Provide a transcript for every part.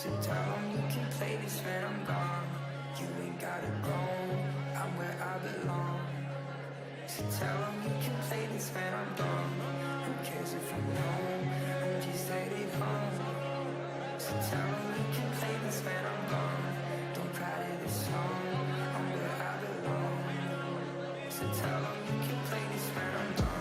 So tell them you can play this when I'm gone. You ain't gotta go, I'm where I belong. So tell them you can play this when I'm gone. Who cares if I'm home? I'm just headed home. So tell them you can play this when I'm gone. Don't cry to this song, I'm where I belong. So tell them you can play this when I'm gone.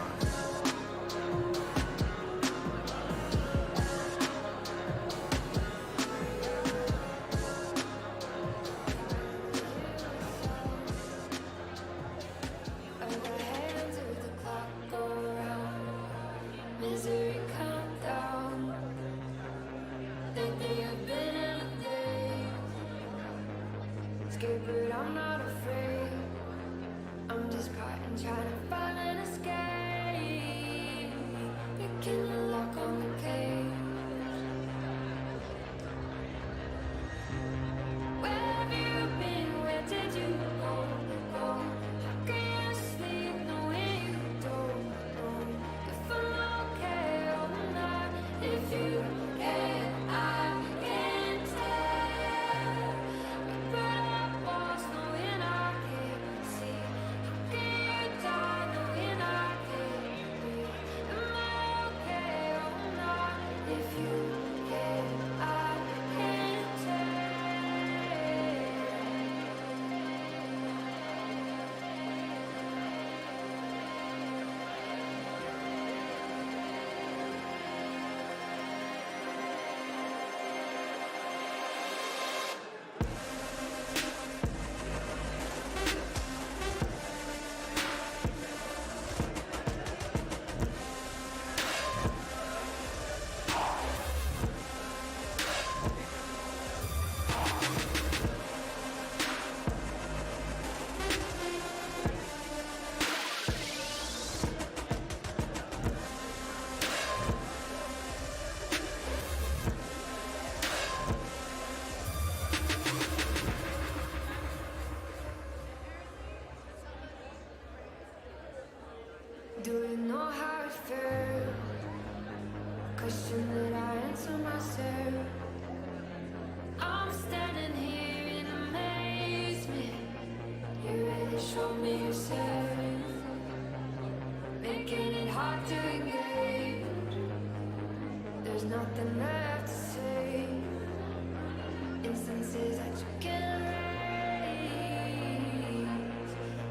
Misery, calm down. Lately I've been in a daze. Scared but I'm not afraid. I'm just caught and trying to find an escape. Picking the lock on the cage. Where have you been? Where did you go? How can you sleep knowing you don't know if I'm okay or not? If you can, I can tell. We put up walls knowing I can't see. How can you die knowing I can't breathe? Am I okay or not? If you can, I can tell. Do you know how it feels? Question that I answer myself. I'm standing here in amazement. You really showed me yourself, making it hard to engage. There's nothing left to say. Instances that you can't erase,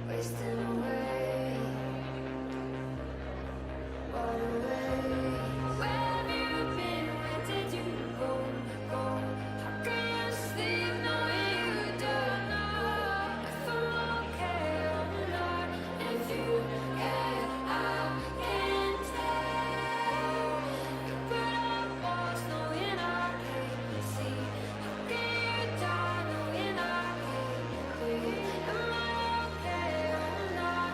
wasting away. Where have you been? Where did you go? How can you sleep knowing you don't know if I'm okay or not? If you can, I can tell. You put up walls knowing I can't see. How can you die knowing I can't breathe? Am I okay or not?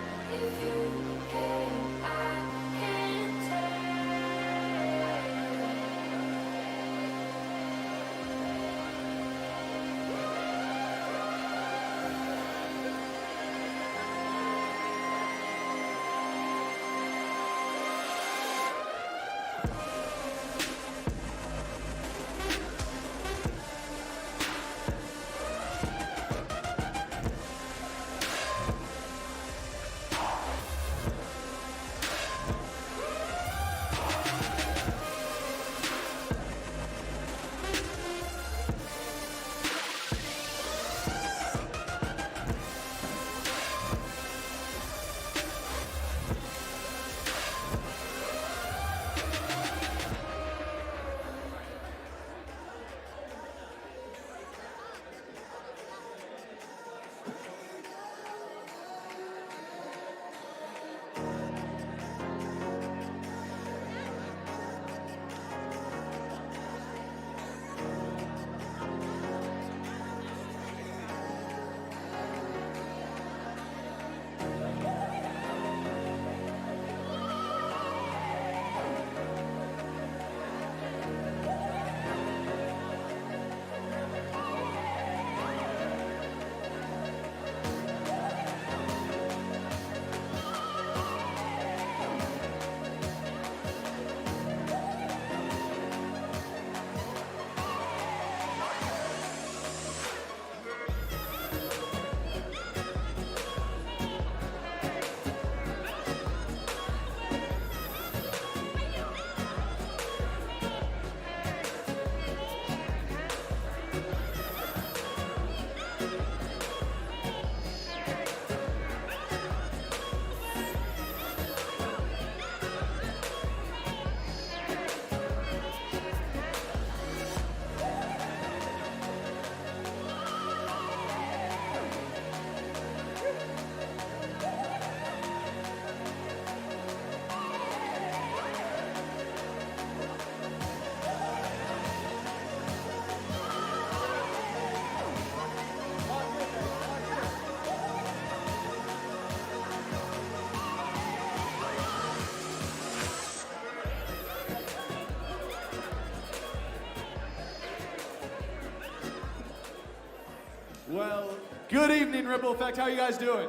Well, good evening, Ripple Effect. How are you guys doing?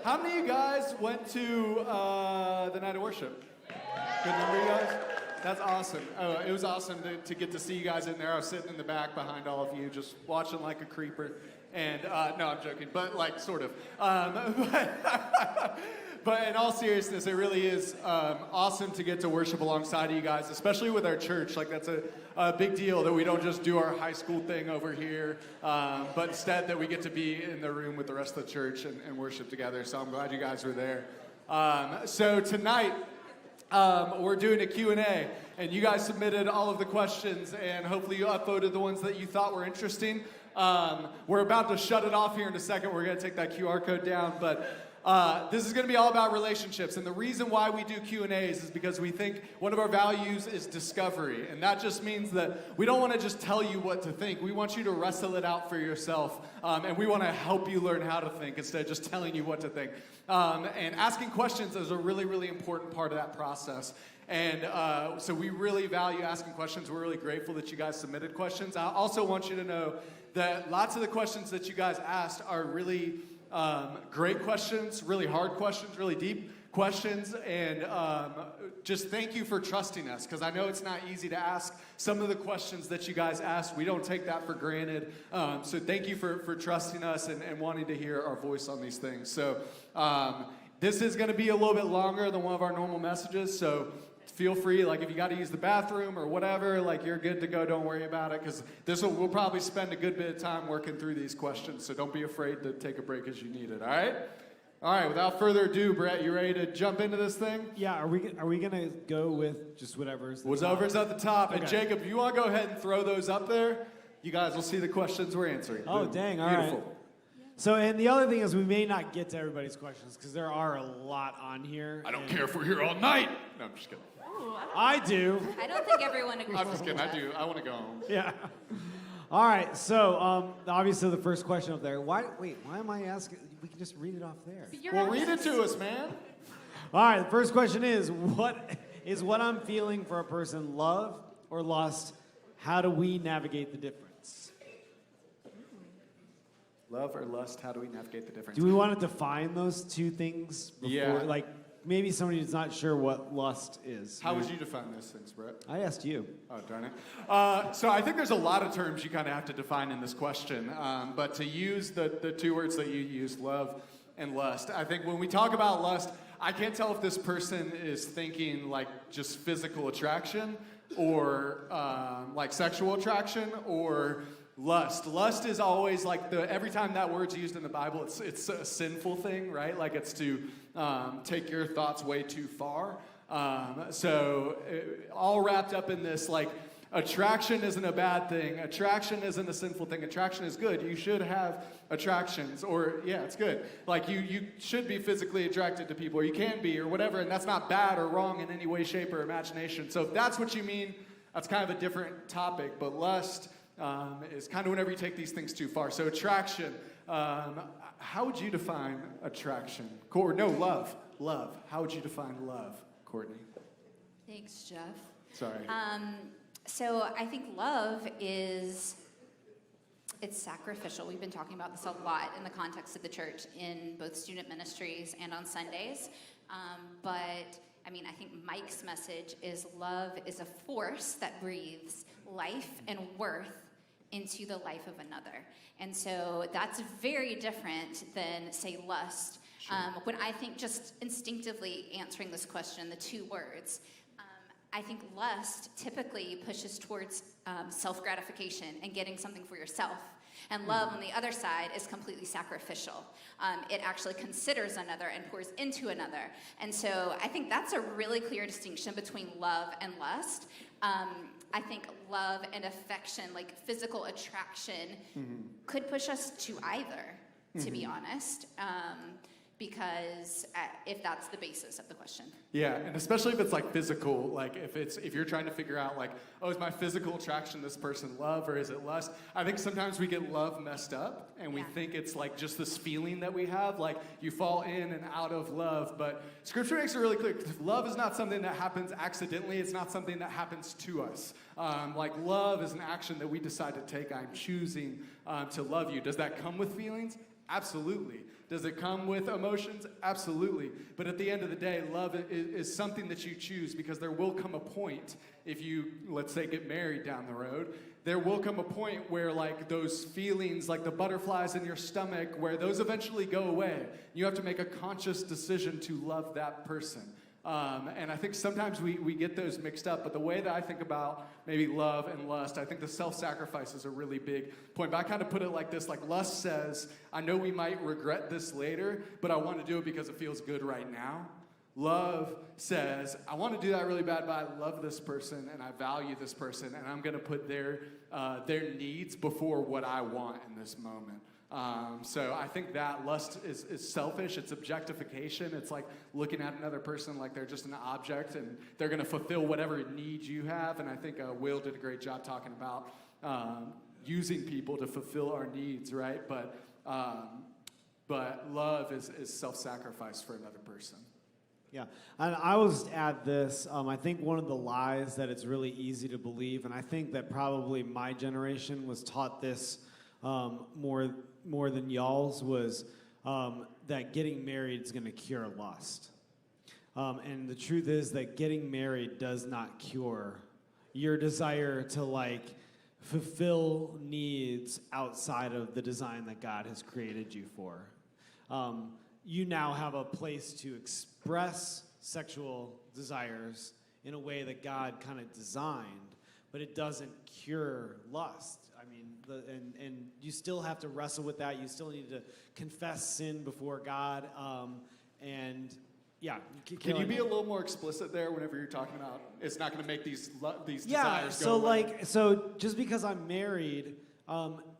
How many of you guys went to the night of worship? Good number of you guys? That's awesome. It was awesome to get to see you guys in there. I was sitting in the back behind all of you, just watching like a creeper. And, no, I'm joking, but like, sort of. But in all seriousness, it really is awesome to get to worship alongside of you guys, especially with our church. Like, that's a big deal that we don't just do our high school thing over here, but instead that we get to be in the room with the rest of the church and worship together. So I'm glad you guys were there. So tonight, we're doing a Q&A, and you guys submitted all of the questions, and hopefully you upvoted the ones that you thought were interesting. We're about to shut it off here in a second. We're going to take that QR code down, but this is going to be all about relationships, and the reason why we do Q&As is because we think one of our values is discovery, and that just means that we don't want to just tell you what to think. We want you to wrestle it out for yourself, and we want to help you learn how to think instead of just telling you what to think. And asking questions is a really, really important part of that process. And so we really value asking questions. We're really grateful that you guys submitted questions. I also want you to know that lots of the questions that you guys asked are really great questions, really hard questions, really deep questions, and just thank you for trusting us, because I know it's not easy to ask some of the questions that you guys asked. We don't take that for granted, so thank you for trusting us and wanting to hear our voice on these things. So this is going to be a little bit longer than one of our normal messages, so feel free, like if you got to use the bathroom or whatever, like you're good to go, don't worry about it, because we'll probably spend a good bit of time working through these questions, so don't be afraid to take a break as you need it, all right? All right, without further ado, Brett, you ready to jump into this thing? Yeah, are we gonna go with just whatever's the Whatever's at the top, Okay. and Jacob, if you want to go ahead and throw those up there, you guys will see the questions we're answering. Oh, Boom. dang, all Beautiful. right. So, and the other thing is we may not get to everybody's questions because there are a lot on here. I don't care if we're here all night. No, I'm just kidding. I do. I don't think everyone agrees. I'm just with kidding. I Jeff. do. I want to go home. Yeah. All right. So, obviously, the first question up there. Why am I asking? We can just read it off there. Well, read it to us, man. All right. The first question is: what I'm feeling for a person love or lust? How do we navigate the difference? Love or lust? How do we navigate the difference? Do we want to define those two things before? Yeah. Like maybe somebody who's not sure what lust is. How would you define those things, Brett? I asked you. Oh, darn it. So I think there's a lot of terms you kind of have to define in this question. But to use the two words that you used, love and lust, I think when we talk about lust, I can't tell if this person is thinking like just physical attraction or like sexual attraction or lust. Lust is always like every time that word's used in the Bible, it's a sinful thing, right? Like it's to take your thoughts way too far. So all wrapped up in this, like attraction isn't a bad thing. Attraction isn't a sinful thing. Attraction is good. You should have attractions, or yeah, it's good. Like you should be physically attracted to people, or you can be, or whatever, and that's not bad or wrong in any way, shape, or imagination. So if that's what you mean, that's kind of a different topic. But lust is kind of whenever you take these things too far. So attraction, how would you define attraction? Love. Love. How would you define love, Courtney? Thanks, Jeff. Sorry. So I think love it's sacrificial. We've been talking about this a lot in the context of the church in both student ministries and on Sundays. But I mean, I think Mike's message is love is a force that breathes life and worth into the life of another. And so that's very different than, say, lust. Sure. When I think just instinctively answering this question, the two words, I think lust typically pushes towards self-gratification and getting something for yourself. And love, on the other side, is completely sacrificial. It actually considers another and pours into another. And so I think that's a really clear distinction between love and lust. I think love and affection, like physical attraction, could push us to either, to be honest. because if that's the basis of the question. Yeah, and especially if it's like physical, like if you're trying to figure out like, oh, is my physical attraction to this person love or is it lust? I think sometimes we get love messed up and we Yeah. think it's like just this feeling that we have, like you fall in and out of love. But Scripture makes it really clear: love is not something that happens accidentally. It's not something that happens to us. Like love is an action that we decide to take. I'm choosing to love you. Does that come with feelings? Absolutely. Does it come with emotions? Absolutely. But at the end of the day, love is something that you choose, because there will come a point, if you, let's say, get married down the road, there will come a point where like those feelings, like the butterflies in your stomach, where those eventually go away. You have to make a conscious decision to love that person. And I think sometimes we get those mixed up, but the way that I think about maybe love and lust, I think the self-sacrifice is a really big point. But I kind of put it like this, like lust says, I know we might regret this later, but I want to do it because it feels good right now. Love says, I want to do that really bad, but I love this person and I value this person, and I'm going to put their needs before what I want in this moment. So I think that lust is selfish. It's objectification. It's like looking at another person like they're just an object and they're going to fulfill whatever needs you have. And I think Will did a great job talking about using people to fulfill our needs, right? But love is self-sacrifice for another person. Yeah, and I will just add this. I think one of the lies that it's really easy to believe, and I think that probably my generation was taught this more than y'all's, was that getting married is going to cure lust. And the truth is that getting married does not cure your desire to like fulfill needs outside of the design that God has created you for. You now have a place to express sexual desires in a way that God kind of designed, but it doesn't cure lust. I mean, and you still have to wrestle with that. You still need to confess sin before God. And yeah, Can you be a little more explicit there whenever you're talking about it's not going to make these yeah, desires so go away? so just because I'm married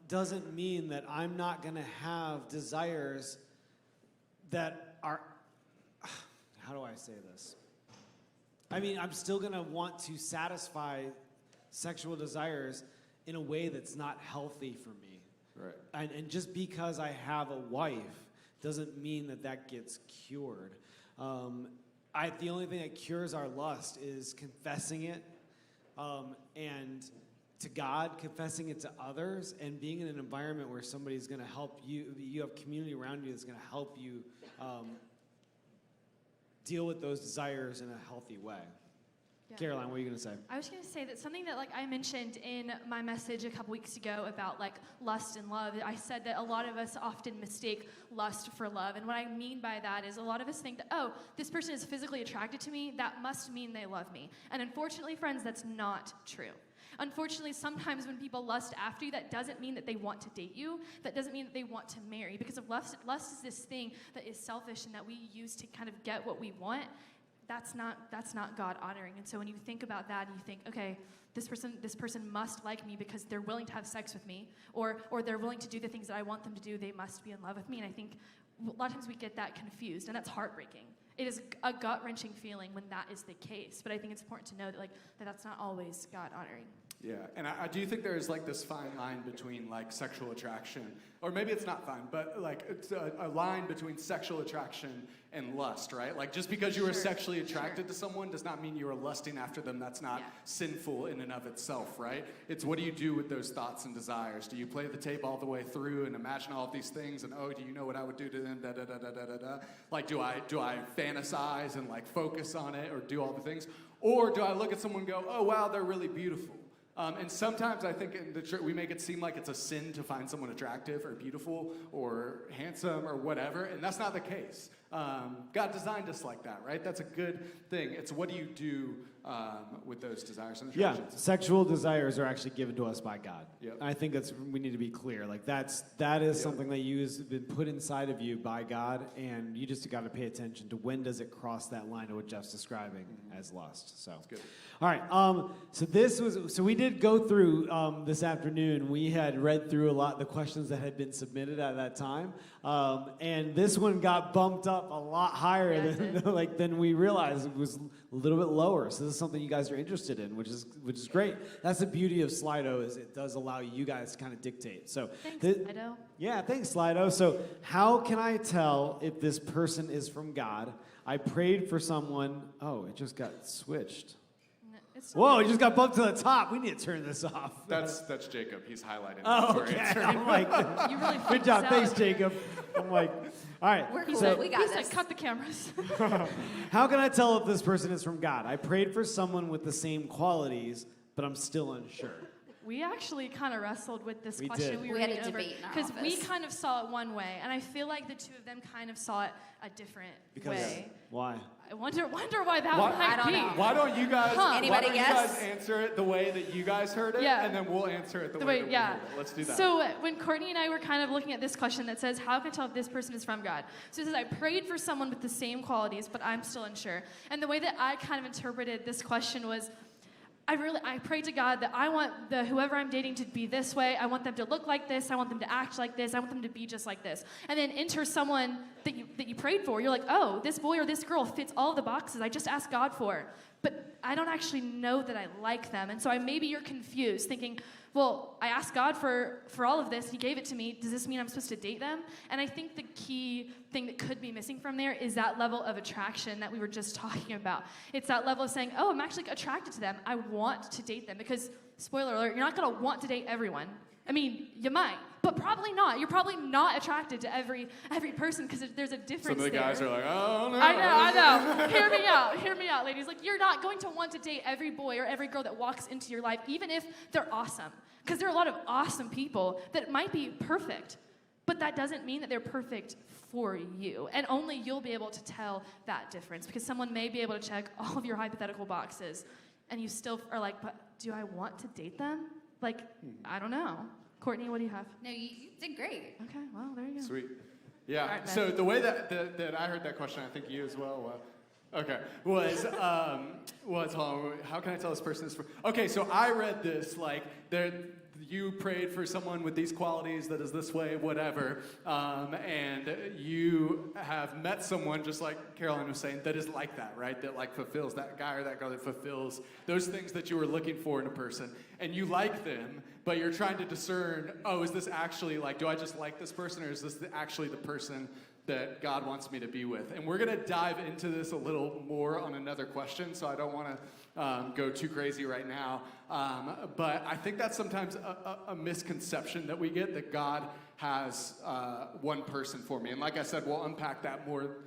doesn't mean that I'm not going to have desires that are, how do I say this? I mean, I'm still going to want to satisfy sexual desires in a way that's not healthy for me. Right. And just because I have a wife doesn't mean that that gets cured. The only thing that cures our lust is confessing it, and to God, confessing it to others, and being in an environment where somebody's going to help you. You have community around you that's going to help you deal with those desires in a healthy way. Yeah. Caroline, what are you going to say? I was going to say that something that like I mentioned in my message a couple weeks ago about like lust and love, I said that a lot of us often mistake lust for love. And what I mean by that is a lot of us think that, oh, this person is physically attracted to me, that must mean they love me. And unfortunately, friends, that's not true. Unfortunately, sometimes when people lust after you, that doesn't mean that they want to date you. That doesn't mean that they want to marry. Because of lust is this thing that is selfish and that we use to kind of get what we want. That's not God honoring. And so when you think about that and you think, okay, this person must like me because they're willing to have sex with me, or they're willing to do the things that I want them to do, they must be in love with me. And I think a lot of times we get that confused, and that's heartbreaking. It is a gut-wrenching feeling when that is the case. But I think it's important to know that that's not always God honoring. Yeah, and I do think there's like this fine line between like sexual attraction, or maybe it's not fine, but like it's a line between sexual attraction and lust, right? Like just because you are sexually attracted to someone does not mean you are lusting after them. That's not sinful in and of itself, right? It's what do you do with those thoughts and desires? Do you play the tape all the way through and imagine all of these things and, oh, do you know what I would do to them, da-da-da-da-da-da-da? Like do I fantasize and like focus on it or do all the things? Or do I look at someone and go, oh, wow, they're really beautiful? And sometimes I think in the church we make it seem like it's a sin to find someone attractive or beautiful or handsome or whatever, and that's not the case. God designed us like that, right? That's a good thing. It's what do you do with those desires and Yeah, attractions. sexual desires are actually given to us by God. Yep. I think we need to be clear. Like that is something that has been put inside of you by God, and you just got to pay attention to when does it cross that line to what Jeff's describing as lust. So, good. all right. So we did go through this afternoon. We had read through a lot of the questions that had been submitted at that time, and this one got bumped up a lot higher than we realized. It was a little bit lower. So this is something you guys are interested in, which is great. That's the beauty of Slido, is it does allow you guys to kind of dictate. So Thanks, Slido. yeah, thanks, Slido. So how can I tell if this person is from God? I prayed for someone. Oh, it just got switched. It's Whoa, it just got bumped to the top. We need to turn this off. That's Jacob. He's highlighting. Oh, Sorry, okay. it's I'm like, You really good freaked job. us Thanks, out. Jacob. I'm like, all right. We're cool. So We got He said, this. cut the cameras. how can I tell if this person is from God? I prayed for someone with the same qualities, but I'm still unsure. We actually kind of wrestled with this We question. did. We We were had a reading over, debate in our because we office. kind of saw it one way, and I feel like the two of them kind of saw it a different way. Why? I wonder why that Why- might I don't be. know. Why don't you guys? Huh. Why Anybody don't you guess? guys answer it the way that you guys heard it, Yeah. and then we'll answer it the The way way, that yeah. we heard it. Let's do that. So when Courtney and I were kind of looking at this question that says, how can I tell if this person is from God? So it says, I prayed for someone with the same qualities, but I'm still unsure. And the way that I kind of interpreted this question was, I prayed to God that I want whoever I'm dating to be this way. I want them to look like this. I want them to act like this. I want them to be just like this. And then enter someone that you prayed for. You're like, oh, this boy or this girl fits all the boxes I just asked God for. But I don't actually know that I like them. And so maybe you're confused, thinking, well, I asked God for all of this. He gave it to me. Does this mean I'm supposed to date them? And I think the key thing that could be missing from there is that level of attraction that we were just talking about. It's that level of saying, oh, I'm actually attracted to them. I want to date them. Because, spoiler alert, you're not going to want to date everyone. I mean, you might, but probably not. You're probably not attracted to every person because there's a difference Some of the guys there. are like, oh no. I know. Hear me out, ladies. Like, you're not going to want to date every boy or every girl that walks into your life, even if they're awesome. Because there are a lot of awesome people that might be perfect, but that doesn't mean that they're perfect for you. And only you'll be able to tell that difference, because someone may be able to check all of your hypothetical boxes, and you still are like, but do I want to date them? Like, I don't know. Courtney, what do you have? No, you did great. Okay, well, there you go. Sweet. Yeah. All right, So the way that I heard that question, I think you as well. Okay. Was hold on, how can I tell this person is from? Okay, so I read this like you prayed for someone with these qualities that is this way, whatever, and you have met someone, just like Caroline was saying, that is like that, right? That like fulfills that guy or that girl that fulfills those things that you were looking for in a person, and you like them, but you're trying to discern, oh, is this actually like, do I just like this person, or is this actually the person that God wants me to be with? And we're going to dive into this a little more on another question, so I don't want to go too crazy right now. But I think that's sometimes a misconception that we get, that God has one person for me. And like I said, we'll unpack that more.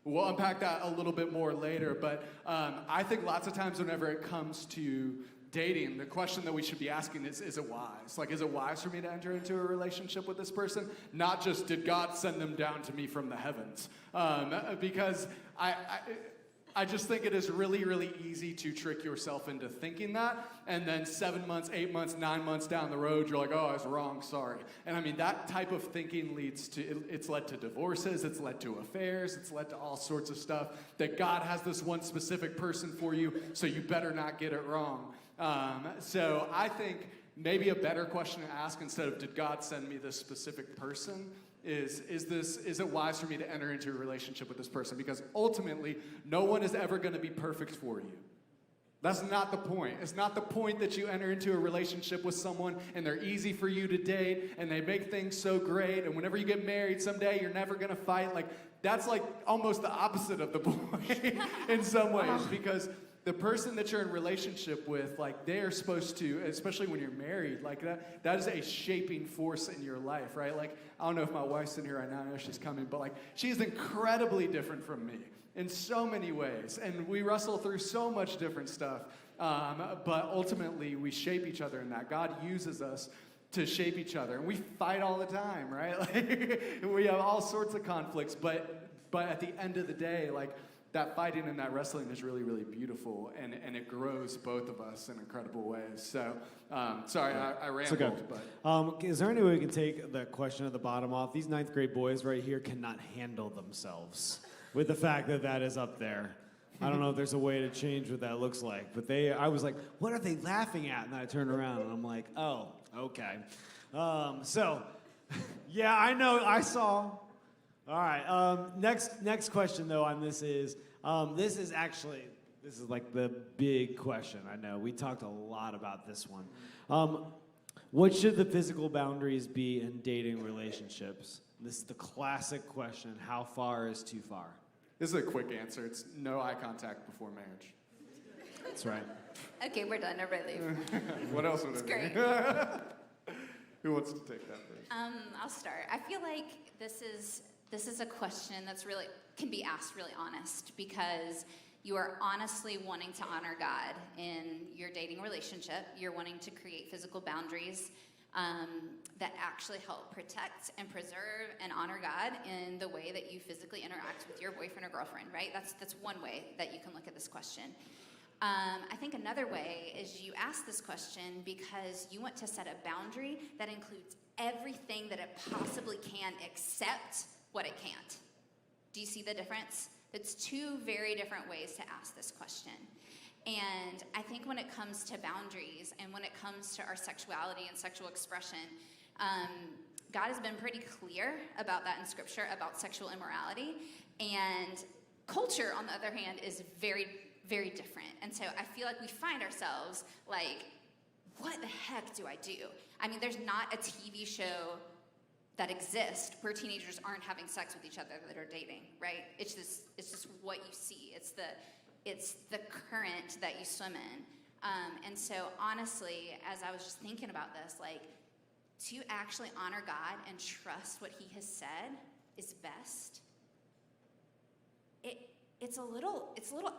We'll unpack that a little bit more later. But I think lots of times whenever it comes to dating, the question that we should be asking is it wise? Like, is it wise for me to enter into a relationship with this person? Not just, did God send them down to me from the heavens? Because I just think it is really, really easy to trick yourself into thinking that, and then 7 months, 8 months, 9 months down the road, you're like, oh, I was wrong, sorry. And I mean, that type of thinking it's led to divorces, it's led to affairs, it's led to all sorts of stuff, that God has this one specific person for you, so you better not get it wrong. So I think maybe a better question to ask, instead of, did God send me this specific person, is it wise for me to enter into a relationship with this person? Because ultimately, no one is ever going to be perfect for you. That's not the point. It's not the point that you enter into a relationship with someone and they're easy for you to date and they make things so great, and whenever you get married someday, you're never going to fight. Like, that's like almost the opposite of the point in some ways, because the person that you're in relationship with, like, they are supposed to, especially when you're married, like that is a shaping force in your life, right? Like, I don't know if my wife's in here right now, I know she's coming, but like, she's incredibly different from me in so many ways, and we wrestle through so much different stuff, but ultimately we shape each other in that. God uses us to shape each other, and we fight all the time, right? Like, we have all sorts of conflicts, but at the end of the day, like, that fighting and that wrestling is really, really beautiful, and it grows both of us in incredible ways. So, sorry, I rambled, okay. but Is there any way we can take the question at the bottom off? These 9th grade boys right here cannot handle themselves with the fact that that is up there. I don't know if there's a way to change what that looks like, but I was like, what are they laughing at? And I turned around and I'm like, oh, okay. So, yeah, I know, I saw. All right, next question though on this is like the big question. I know, we talked a lot about this one. What should the physical boundaries be in dating relationships? This is the classic question, how far is too far? this is a quick answer. It's no eye contact before marriage. That's right. Okay, we're done. Everybody leave. What else would it be? Great. Who wants to take that first? I'll start. I feel like this is a question that's really can be asked really honest, because you are honestly wanting to honor God in your dating relationship. You're wanting to create physical boundaries that actually help protect and preserve and honor God in the way that you physically interact with your boyfriend or girlfriend, right? That's one way that you can look at this question. I think another way is you ask this question because you want to set a boundary that includes everything that it possibly can except what it can't. Do you see the difference? It's two very different ways to ask this question. And I think when it comes to boundaries and when it comes to our sexuality and sexual expression, God has been pretty clear about that in Scripture, about sexual immorality. And culture, on the other hand, is very, very different. And so I feel like we find ourselves like, what the heck do I do? I mean, there's not a TV show that exists where teenagers aren't having sex with each other that are dating, right? It's just what you see. It's the current that you swim in. And so honestly, as I was just thinking about this, like, to actually honor God and trust what He has said is best. It's a little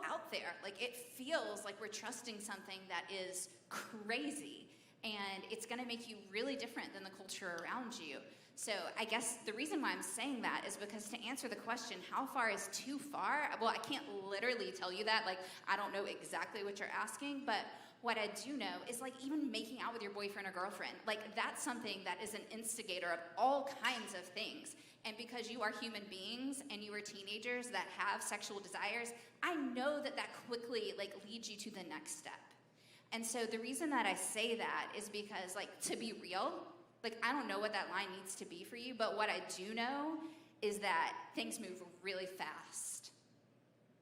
out there. Like, it feels like we're trusting something that is crazy, and it's going to make you really different than the culture around you. So I guess the reason why I'm saying that is because to answer the question, how far is too far? Well, I can't literally tell you that. Like, I don't know exactly what you're asking, but what I do know is, like, even making out with your boyfriend or girlfriend, like, that's something that is an instigator of all kinds of things. And because you are human beings and you are teenagers that have sexual desires, I know that that quickly, like, leads you to the next step. And so the reason that I say that is because, like, to be real, like, I don't know what that line needs to be for you, but what I do know is that things move really fast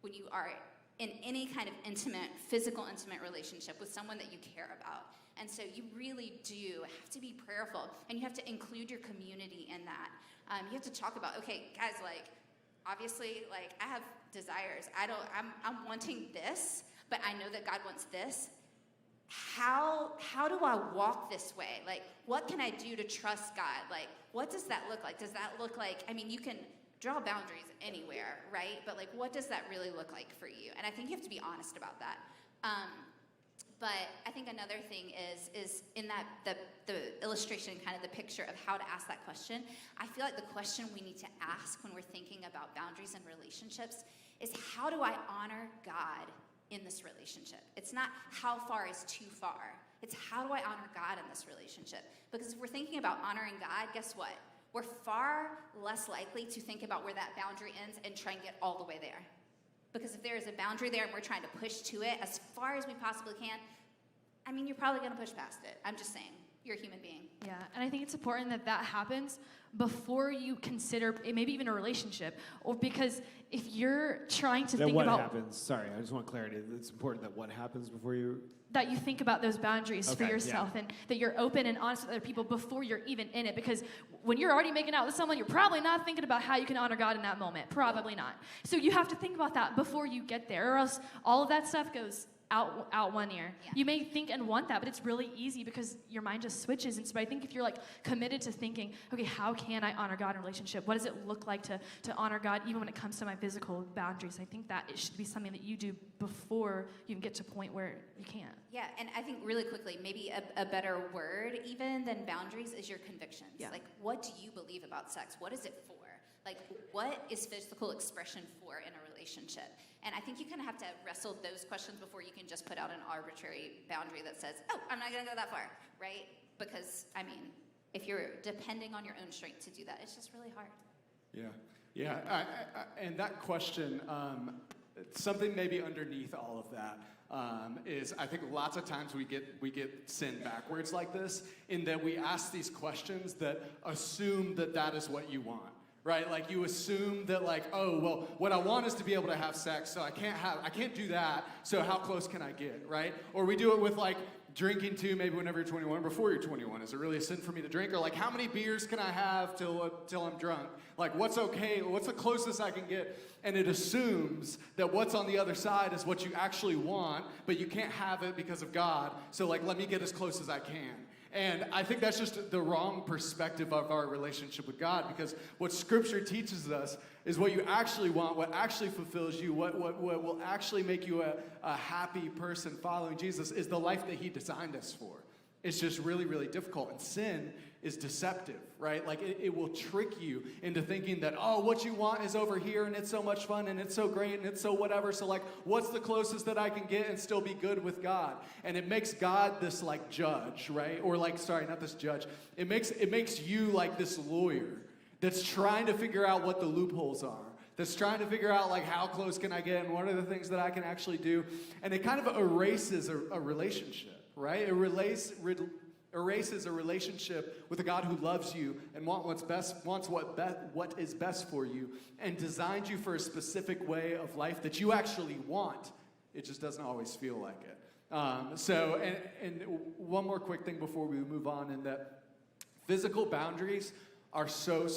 when you are in any kind of intimate, physical intimate relationship with someone that you care about. And so you really do have to be prayerful, and you have to include your community in that. You have to talk about, okay, guys, like, obviously, like, I have desires. I'm wanting this, but I know that God wants this. How do I walk this way? Like, what can I do to trust God? Like, what does that look like? Does that look like, I mean, you can draw boundaries anywhere, right? But, like, what does that really look like for you? And I think you have to be honest about that. But I think another thing is in that the illustration, kind of the picture of how to ask that question, I feel like the question we need to ask when we're thinking about boundaries and relationships is, how do I honor God in this relationship? It's not how far is too far. It's how do I honor God in this relationship? Because if we're thinking about honoring God, guess what? We're far less likely to think about where that boundary ends and try and get all the way there. Because if there is a boundary there and we're trying to push to it as far as we possibly can, I mean, you're probably going to push past it. I'm just saying. You're a human being. Yeah, and I think it's important that that happens before you consider maybe even a relationship, or because if you're trying to think about what happens. Sorry, I just want clarity. It's important that what happens before you. That you think about those boundaries for Okay, yourself, yeah. and that you're open and honest with other people before you're even in it. Because when you're already making out with someone, you're probably not thinking about how you can honor God in that moment. Probably not. So you have to think about that before you get there, or else all of that stuff goes out one ear. Yeah. You may think and want that, but it's really easy because your mind just switches. And so I think if you're, like, committed to thinking, okay, how can I honor God in a relationship? What does it look like to honor God even when it comes to my physical boundaries? I think that it should be something that you do before you can get to a point where you can't. Yeah, and I think really quickly, maybe a better word even than boundaries is your convictions. Yeah. Like, what do you believe about sex? What is it for? Like, what is physical expression for in a relationship? And I think you kind of have to wrestle those questions before you can just put out an arbitrary boundary that says, oh, I'm not going to go that far, right? Because, I mean, if you're depending on your own strength to do that, it's just really hard. Yeah. And that question, something maybe underneath all of that is I think lots of times we get sin backwards like this, in that we ask these questions that assume that that is what you want. Right? Like you assume that like, oh, well, what I want is to be able to have sex, so I can't do that, so how close can I get, right? Or we do it with like drinking too, maybe whenever you're 21, before you're 21. Is it really a sin for me to drink? Or like, how many beers can I have till I'm drunk? Like, what's okay? What's the closest I can get? And it assumes that what's on the other side is what you actually want, but you can't have it because of God, so like, let me get as close as I can. And I think that's just the wrong perspective of our relationship with God, because what Scripture teaches us is what you actually want, what actually fulfills you, what will actually make you a happy person following Jesus is the life that He designed us for. It's just really, really difficult. And sin is deceptive, right? Like it will trick you into thinking that, oh, what you want is over here and it's so much fun and it's so great and it's so whatever. So like, what's the closest that I can get and still be good with God? And it makes God this like judge, right? Or like, sorry, not this judge. It makes you like this lawyer that's trying to figure out what the loopholes are. That's trying to figure out like how close can I get and what are the things that I can actually do. And it kind of erases a relationship, right? It erases a relationship with a God who loves you and wants what is best for you and designed you for a specific way of life that you actually want. It just doesn't always feel like it. And one more quick thing before we move on, in that physical boundaries are so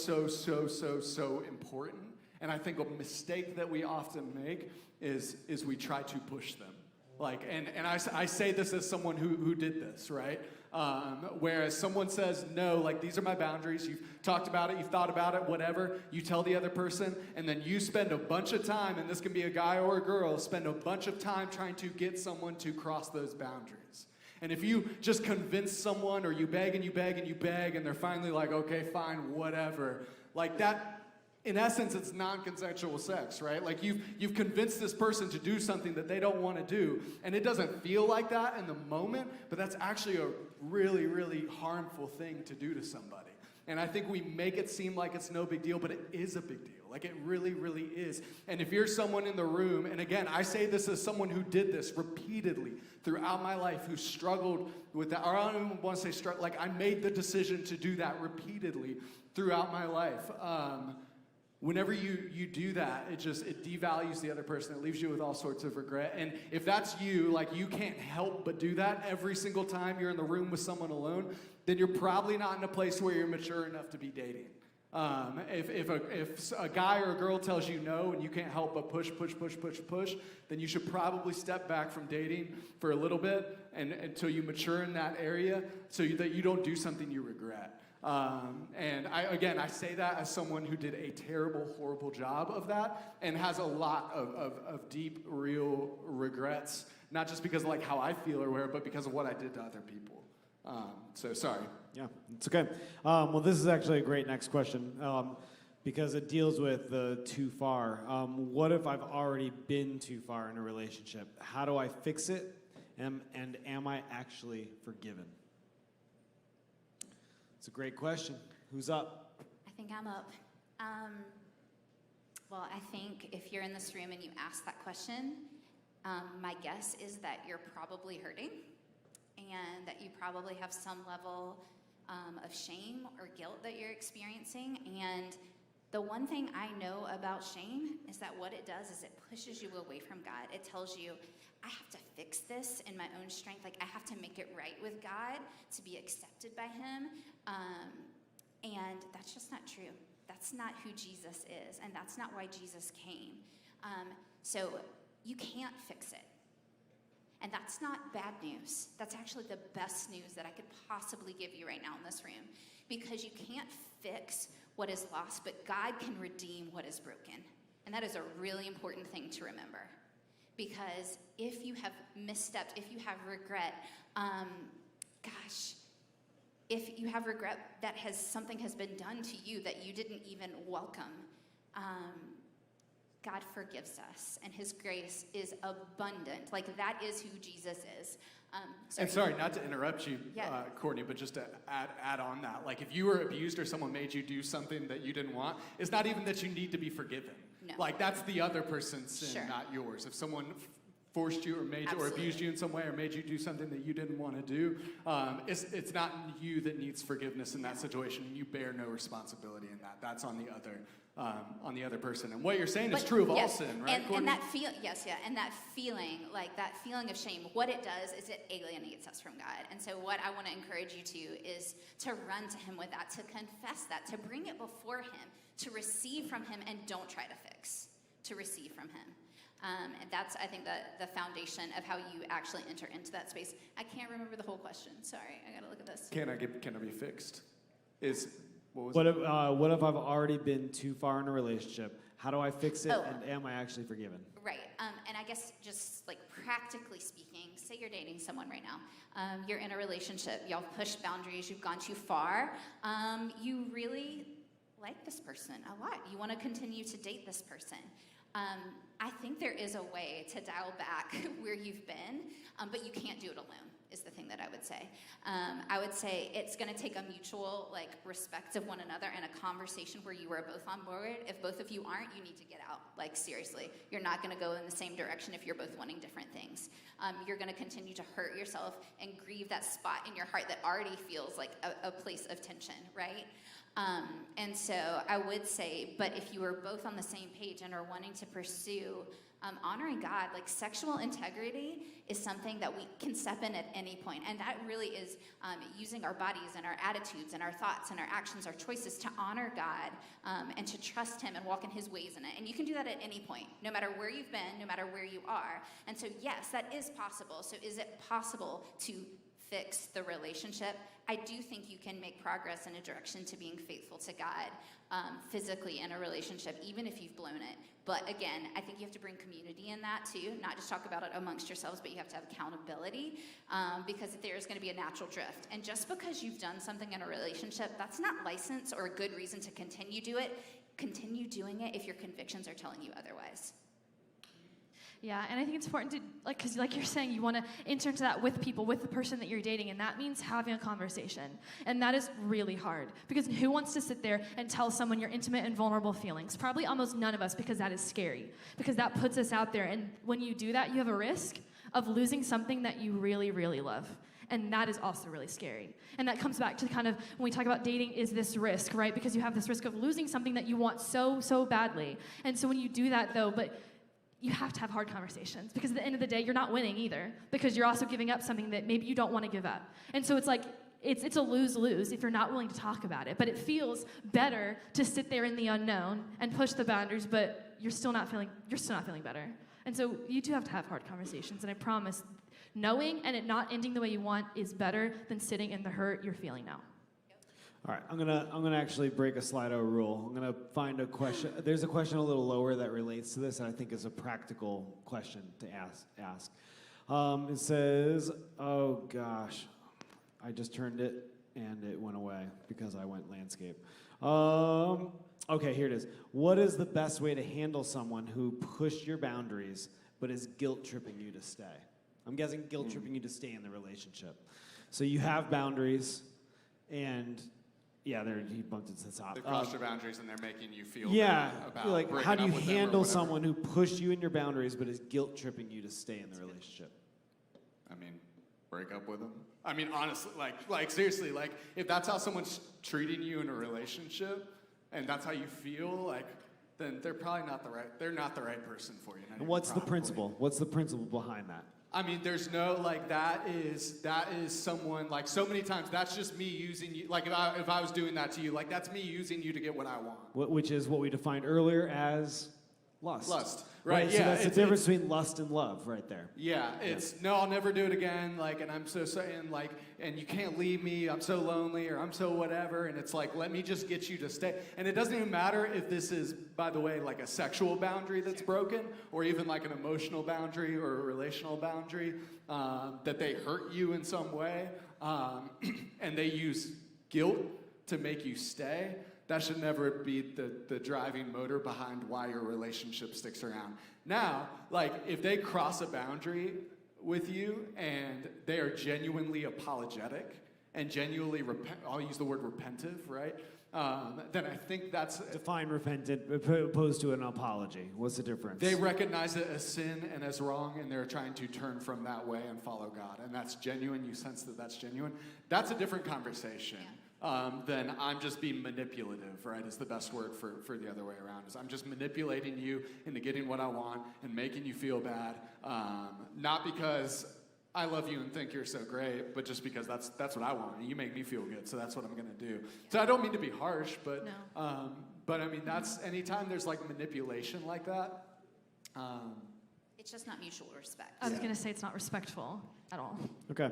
important. And I think a mistake that we often make is we try to push them. Like, and I say this as someone who did this, right? Whereas someone says, no, like these are my boundaries, you've talked about it, you've thought about it, whatever, you tell the other person, and then you spend a bunch of time, and this can be a guy or a girl, spend a bunch of time trying to get someone to cross those boundaries. And if you just convince someone, or you beg and you beg and you beg, and they're finally like, okay, fine, whatever, like that, in essence, it's non-consensual sex, right? Like you've convinced this person to do something that they don't want to do, and it doesn't feel like that in the moment, but that's actually a really, really harmful thing to do to somebody. And I think we make it seem like it's no big deal, but it is a big deal. Like it really, really is. And if you're someone in the room, and again, I say this as someone who did this repeatedly throughout my life, who struggled with that, or I don't even want to say struggle, like I made the decision to do that repeatedly throughout my life. Whenever you do that, it devalues the other person. It leaves you with all sorts of regret. And if that's you, like you can't help but do that every single time you're in the room with someone alone, then you're probably not in a place where you're mature enough to be dating. If a guy or a girl tells you no and you can't help but push, then you should probably step back from dating for a little bit and until you mature in that area, so that you don't do something you regret. And I say that as someone who did a terrible, horrible job of that and has a lot of deep, real regrets, not just because of like how I feel or whatever, but because of what I did to other people. So sorry. Yeah, it's okay. Well, this is actually a great next question because it deals with the too far. What if I've already been too far in a relationship? How do I fix it? And am I actually forgiven? It's a great question. Who's up? I think I'm up. Well, I think if you're in this room and you ask that question, my guess is that you're probably hurting and that you probably have some level of shame or guilt that you're experiencing. And the one thing I know about shame is that what it does is it pushes you away from God. It tells you, I have to fix this in my own strength. Like I have to make it right with God to be accepted by Him. And that's just not true. That's not who Jesus is, and that's not why Jesus came. So you can't fix it. And that's not bad news. That's actually the best news that I could possibly give you right now in this room. Because you can't fix what is lost, but God can redeem what is broken. And that is a really important thing to remember. Because if you have misstepped, if you have regret, if you have regret that something has been done to you that you didn't even welcome, God forgives us, and his grace is abundant. Like, that is who Jesus is. And sorry, not to interrupt you, Yeah. Courtney, but just to add on that, like if you were abused or someone made you do something that you didn't want, it's not even that you need to be forgiven. No. Like that's the other person's sin, Sure. not yours. If someone forced you or made you or Absolutely. abused you in some way or made you do something that you didn't want to do, it's not you that needs forgiveness in that situation. You bear no responsibility in that. That's on the other person. And what you're saying is But true of all yes, sin, right, Courtney? and that and that feeling, like that feeling of shame, what it does is it alienates us from God. And so what I want to encourage you to is to run to him with that, to confess that, to bring it before him, to receive from him, and don't try to fix, to receive from him. And that's, I think, the foundation of how you actually enter into that space. I can't remember the whole question. Sorry, I gotta look at this. Can I be fixed? What was What it? what if I've already been too far in a relationship? How do I fix it, Oh. and am I actually forgiven? Right. And I guess just like practically speaking, say you're dating someone right now. You're in a relationship. Y'all pushed boundaries. You've gone too far. You really like this person a lot. You want to continue to date this person. I think there is a way to dial back where you've been, but you can't do it alone, is the thing that I would say. I would say it's going to take a mutual respect of one another and a conversation where you are both on board. If both of you aren't, you need to get out. Like, seriously. You're not going to go in the same direction if you're both wanting different things. You're going to continue to hurt yourself and grieve that spot in your heart that already feels like a place of tension, right? And so I would say, but if you are both on the same page and are wanting to pursue honoring God, like sexual integrity is something that we can step in at any point. And that really is using our bodies and our attitudes and our thoughts and our actions, our choices to honor God and to trust him and walk in his ways in it. And you can do that at any point, no matter where you've been, no matter where you are. And so, yes, that is possible. So is it possible to fix the relationship? I do think you can make progress in a direction to being faithful to God physically in a relationship, even if you've blown it. But again, I think you have to bring community in that too, not just talk about it amongst yourselves, but you have to have accountability because there's going to be a natural drift. And just because you've done something in a relationship, that's not license or a good reason to continue Continue doing it if your convictions are telling you otherwise. Yeah, and I think it's important to, because like you're saying, you want to enter into that with people, with the person that you're dating, and that means having a conversation. And that is really hard, because who wants to sit there and tell someone your intimate and vulnerable feelings? Probably almost none of us, because that is scary, because that puts us out there. And when you do that, you have a risk of losing something that you really, really love. And that is also really scary. And that comes back to kind of, when we talk about dating, is this risk, right? Because you have this risk of losing something that you want so, so badly. And so when you do that, though, but you have to have hard conversations, because at the end of the day, you're not winning either, because you're also giving up something that maybe you don't want to give up. And so it's like, it's a lose-lose if you're not willing to talk about it. But it feels better to sit there in the unknown and push the boundaries, but you're still not feeling better. And so you do have to have hard conversations, and I promise, knowing and it not ending the way you want is better than sitting in the hurt you're feeling now. All right, I'm gonna actually break a Slido rule. I'm gonna find a question. There's a question a little lower that relates to this, and I think is a practical question to ask. It says, oh gosh, I just turned it and it went away because I went landscape. Okay, here it is. What is the best way to handle someone who pushed your boundaries but is guilt tripping you to stay? I'm guessing guilt tripping you to stay in the relationship. So you have boundaries, and yeah, he bumped into the top. They crossed your boundaries and they're making you feel Yeah, bad about like breaking how do up you with them or handle whatever. someone who pushed you in your boundaries but is guilt tripping you to stay in the relationship? I mean, break up with them. I mean, honestly, like seriously, like if that's how someone's treating you in a relationship and that's how you feel, then they're probably not the right person for you. And what's the principle? What's the principle behind that? I mean, there's no, that is someone, so many times, that's just me using you, if I was doing that to you, that's me using you to get what I want. Which is what we defined earlier as lust. Lust, right? So Yeah, that's the it's- difference between lust and love, right there. Yeah, it's no, I'll never do it again. Like, and I'm so sorry, and like, and you can't leave me. I'm so lonely, or I'm so whatever. And it's like, let me just get you to stay. And it doesn't even matter if this is, by the way, like a sexual boundary that's broken, or even like an emotional boundary or a relational boundary that they hurt you in some way, and they use guilt to make you stay. That should never be the driving motor behind why your relationship sticks around. Now, like, if they cross a boundary with you and they are genuinely apologetic and genuinely I'll use the word repentive, right? Then I think that's... Define repentant opposed to an apology. What's the difference? They recognize it as sin and as wrong, and they're trying to turn from that way and follow God. And that's genuine. You sense that that's genuine. That's a different conversation. Then I'm just being manipulative, right, is the best word for the other way around. Is I'm just manipulating you into getting what I want and making you feel bad, not because I love you and think you're so great, but just because that's what I want. And you make me feel good, so that's what I'm going to do. So I don't mean to be harsh, but but I mean, that's anytime there's like manipulation like that. It's just not mutual respect. I was going to say it's not respectful at all. Okay.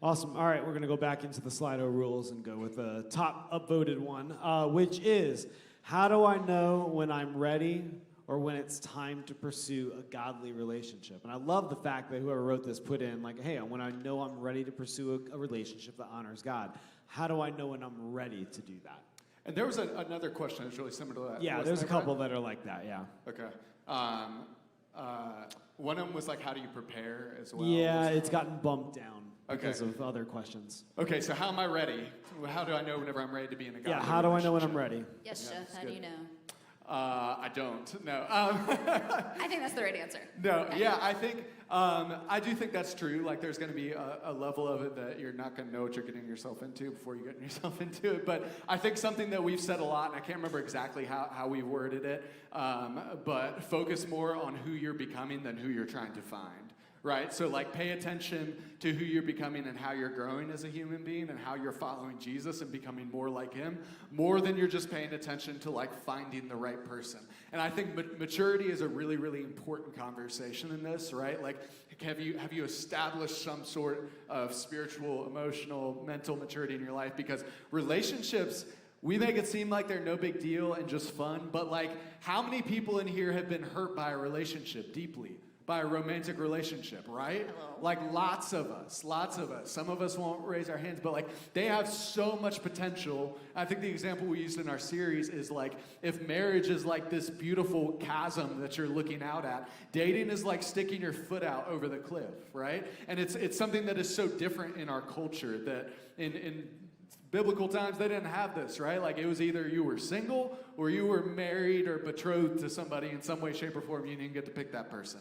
Awesome. All right, we're going to go back into the Slido rules and go with the top upvoted one, which is, how do I know when I'm ready or when it's time to pursue a godly relationship? And I love the fact that whoever wrote this put in, like, hey, when I know I'm ready to pursue a relationship that honors God, how do I know when I'm ready to do that? And there was another question that's really similar to that. Yeah, Wasn't there's a there, couple Brett? that are like that, yeah. Okay. One of them was like, how do you prepare as well? Yeah, it's gotten bumped down because Okay. of other questions. Okay, so how am I ready? How do I know whenever I'm ready to be in a godly Yeah, how do I know when I'm relationship? ready? Yes, Yeah, Jeff, that's how do good. you know? I don't. No. I think that's the right answer. No. Yeah, I think I do think that's true. Like, there's going to be a level of it that you're not going to know what you're getting yourself into before you get yourself into it. But I think something that we've said a lot, and I can't remember exactly how we worded it, but focus more on who you're becoming than who you're trying to find. Right? So, like, pay attention to who you're becoming and how you're growing as a human being and how you're following Jesus and becoming more like him, more than you're just paying attention to, like, finding the right person. And I think maturity is a really, really important conversation in this, right? Like, have you established some sort of spiritual, emotional, mental maturity in your life? Because relationships, we make it seem like they're no big deal and just fun, but, like, how many people in here have been hurt by a relationship deeply? By a romantic relationship, right? Hello. Like, lots of us. Some of us won't raise our hands, but like, they have so much potential. I think the example we used in our series is like, if marriage is like this beautiful chasm that you're looking out at, dating is like sticking your foot out over the cliff, right? And it's something that is so different in our culture that in biblical times, they didn't have this, right? Like, it was either you were single or you were married or betrothed to somebody in some way, shape, or form. You didn't get to pick that person.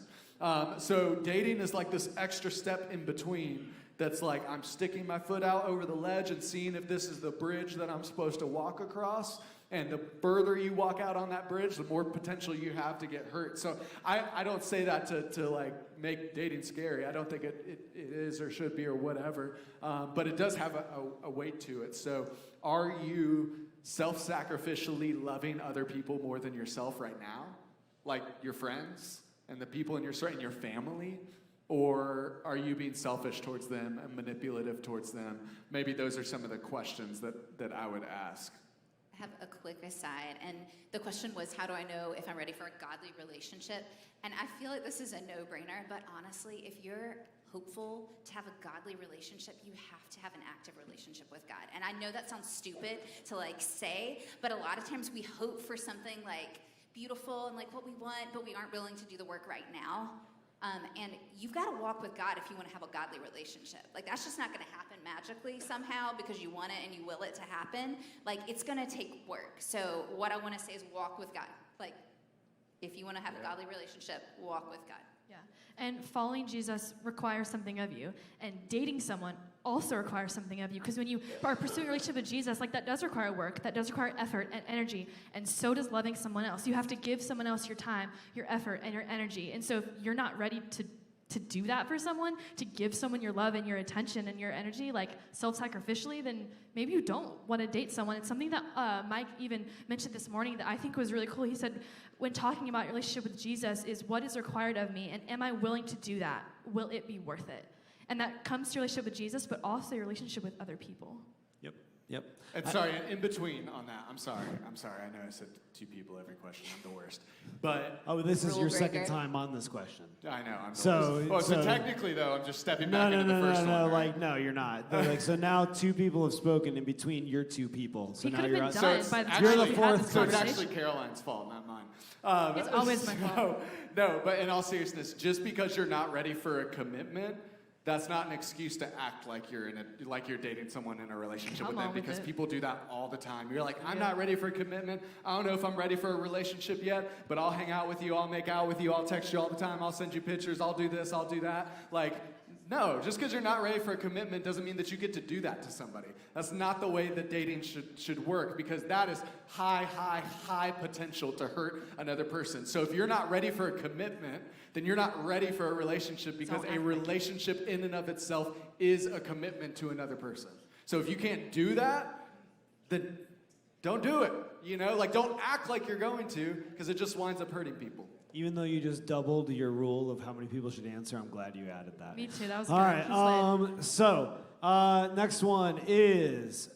So dating is like this extra step in between that's like, I'm sticking my foot out over the ledge and seeing if this is the bridge that I'm supposed to walk across. And the further you walk out on that bridge, the more potential you have to get hurt. So I don't say that to like make dating scary. I don't think it is or should be or whatever. But it does have a weight to it. So are you self-sacrificially loving other people more than yourself right now? Like your friends and the people in your family? Or are you being selfish towards them and manipulative towards them? Maybe those are some of the questions that I would ask. I have a quick aside, and the question was, how do I know if I'm ready for a godly relationship? And I feel like this is a no-brainer, but honestly, if you're hopeful to have a godly relationship, you have to have an active relationship with God. And I know that sounds stupid to like say, but a lot of times we hope for something like beautiful and like what we want, but we aren't willing to do the work right now. And you've got to walk with God if you want to have a godly relationship. Like, that's just not going to happen magically somehow because you want it and you will it to happen. Like, it's going to take work. So what I want to say is walk with God. Like, if you want to have a godly relationship, walk with God. Yeah. And following Jesus requires something of you. And dating someone also requires something of you. Because when you are pursuing a relationship with Jesus, like, that does require work, that does require effort and energy. And so does loving someone else. You have to give someone else your time, your effort, and your energy. And so if you're not ready to to do that for someone, to give someone your love and your attention and your energy, like self-sacrificially, then maybe you don't want to date someone. It's something that Mike even mentioned this morning that I think was really cool. He said, when talking about your relationship with Jesus, is what is required of me, and am I willing to do that? Will it be worth it? And that comes to your relationship with Jesus, but also your relationship with other people. Yep. And sorry, in between on that, I'm sorry. I know I said 2 people every question. I'm the worst. But Oh, this is Rule your second breaker. time on this question. I know I'm the So- worst. So so- technically, though, I'm just stepping No, back no, into no, the first no, one. no. right? Like, no, you're not. They're like, so now 2 people have spoken in between your 2 people. So He now could have you're been out. So done it's by the actually, time You're we the had fourth this so it's conversation. actually Caroline's fault, not mine. It's always my fault. No, but in all seriousness, just because you're not ready for a commitment, that's not an excuse to act like you're dating someone in a relationship Come with them, on with because it. people do that all the time. You're like, I'm not ready for a commitment. I don't know if I'm ready for a relationship yet, but I'll hang out with you, I'll make out with you, I'll text you all the time, I'll send you pictures, I'll do this, I'll do that. Like, no, just because you're not ready for a commitment doesn't mean that you get to do that to somebody. That's not the way that dating should work, because that is high potential to hurt another person. So if you're not ready for a commitment, then you're not ready for a relationship, because a relationship in and of itself is a commitment to another person. So if you can't do that, then don't do it. Like, don't act like you're going to, because it just winds up hurting people. Even though you just doubled your rule of how many people should answer, I'm glad you added that. Me too, that was All good. right. He's So next one is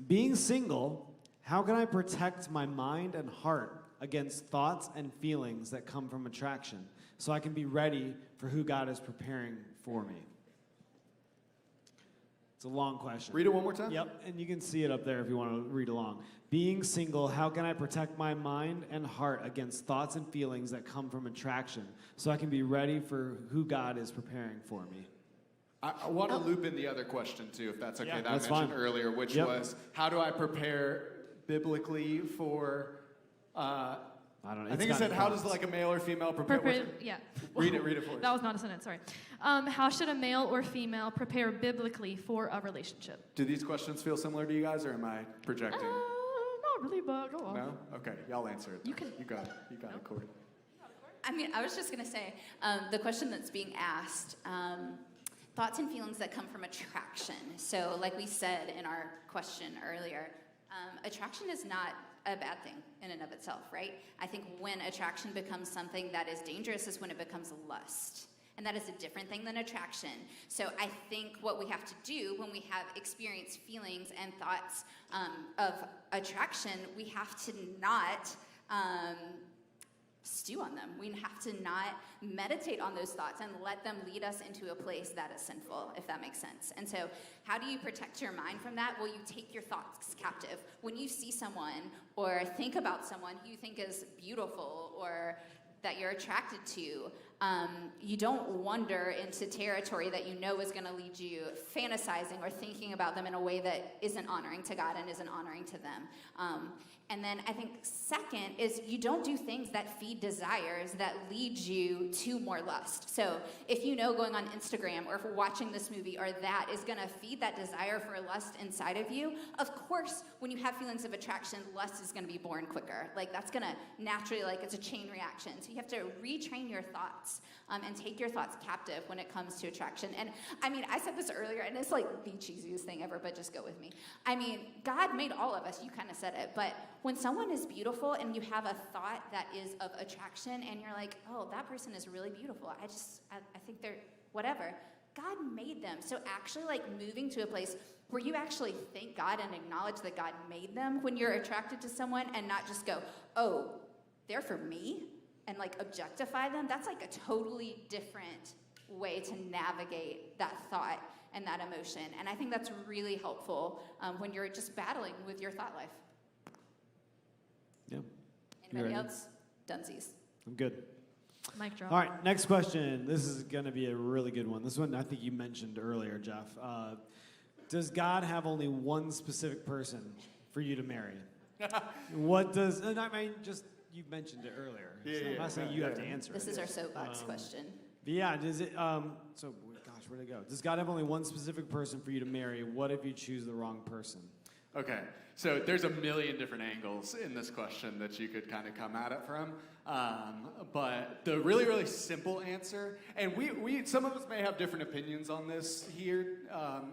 being single. How can I protect my mind and heart against thoughts and feelings that come from attraction, so I can be ready for who God is preparing for me? It's a long question. Read it one more time. Yep, and you can see it up there if you want to read along. Being single, how can I protect my mind and heart against thoughts and feelings that come from attraction, so I can be ready for who God is preparing for me? I want to loop in the other question too, if that's okay, Yeah, that that's I mentioned fine. earlier, which Yep. was, how do I prepare biblically for, I don't know. I think it said, how does like a male or female prepare? yeah. Read it for us. That was not a sentence, sorry. How should a male or female prepare biblically for a relationship? Do these questions feel similar to you guys, or am I projecting? Not really, but go on. No? Okay, y'all answer it. You can- You got it. You got it, Corey. I mean, I was just going to say, the question that's being asked, thoughts and feelings that come from attraction. So like we said in our question earlier, attraction is not a bad thing in and of itself, right? I think when attraction becomes something that is dangerous is when it becomes lust. And that is a different thing than attraction. So I think what we have to do when we have experienced feelings and thoughts of attraction, we have to not stew on them. We have to not meditate on those thoughts and let them lead us into a place that is sinful, if that makes sense. And so how do you protect your mind from that? Well, you take your thoughts captive. When you see someone or think about someone who you think is beautiful or that you're attracted to, you don't wander into territory that you know is going to lead you fantasizing or thinking about them in a way that isn't honoring to God and isn't honoring to them. And then I think second is you don't do things that feed desires that lead you to more lust. So if you know going on Instagram or if watching this movie or that is going to feed that desire for lust inside of you, of course, when you have feelings of attraction, lust is going to be born quicker. Like that's going to naturally, like it's a chain reaction. So you have to retrain your thoughts and take your thoughts captive when it comes to attraction. And I mean, I said this earlier, and it's like the cheesiest thing ever, but just go with me. I mean, God made all of us. You kind of said it, but when someone is beautiful and you have a thought that is of attraction and you're like, oh, that person is really beautiful. I think they're whatever. God made them. So actually like moving to a place where you actually thank God and acknowledge that God made them when you're attracted to someone and not just go, oh, they're for me and like objectify them. That's like a totally different way to navigate that thought and that emotion. And I think that's really helpful when you're just battling with your thought life. Yeah. Anybody ready? else? Dunsies. I'm good. Mic drop. All right, next question. This is going to be a really good one. This one I think you mentioned earlier, Jeff. Does God have only one specific person for you to marry? What does, and I mean, just, you mentioned it earlier. So I'm not saying you have to answer This it. is our soapbox question. But yeah, does it, gosh, where'd it go? Does God have only one specific person for you to marry? What if you choose the wrong person? Okay, so there's a million different angles in this question that you could kind of come at it from. But the really, really simple answer, and we some of us may have different opinions on this here,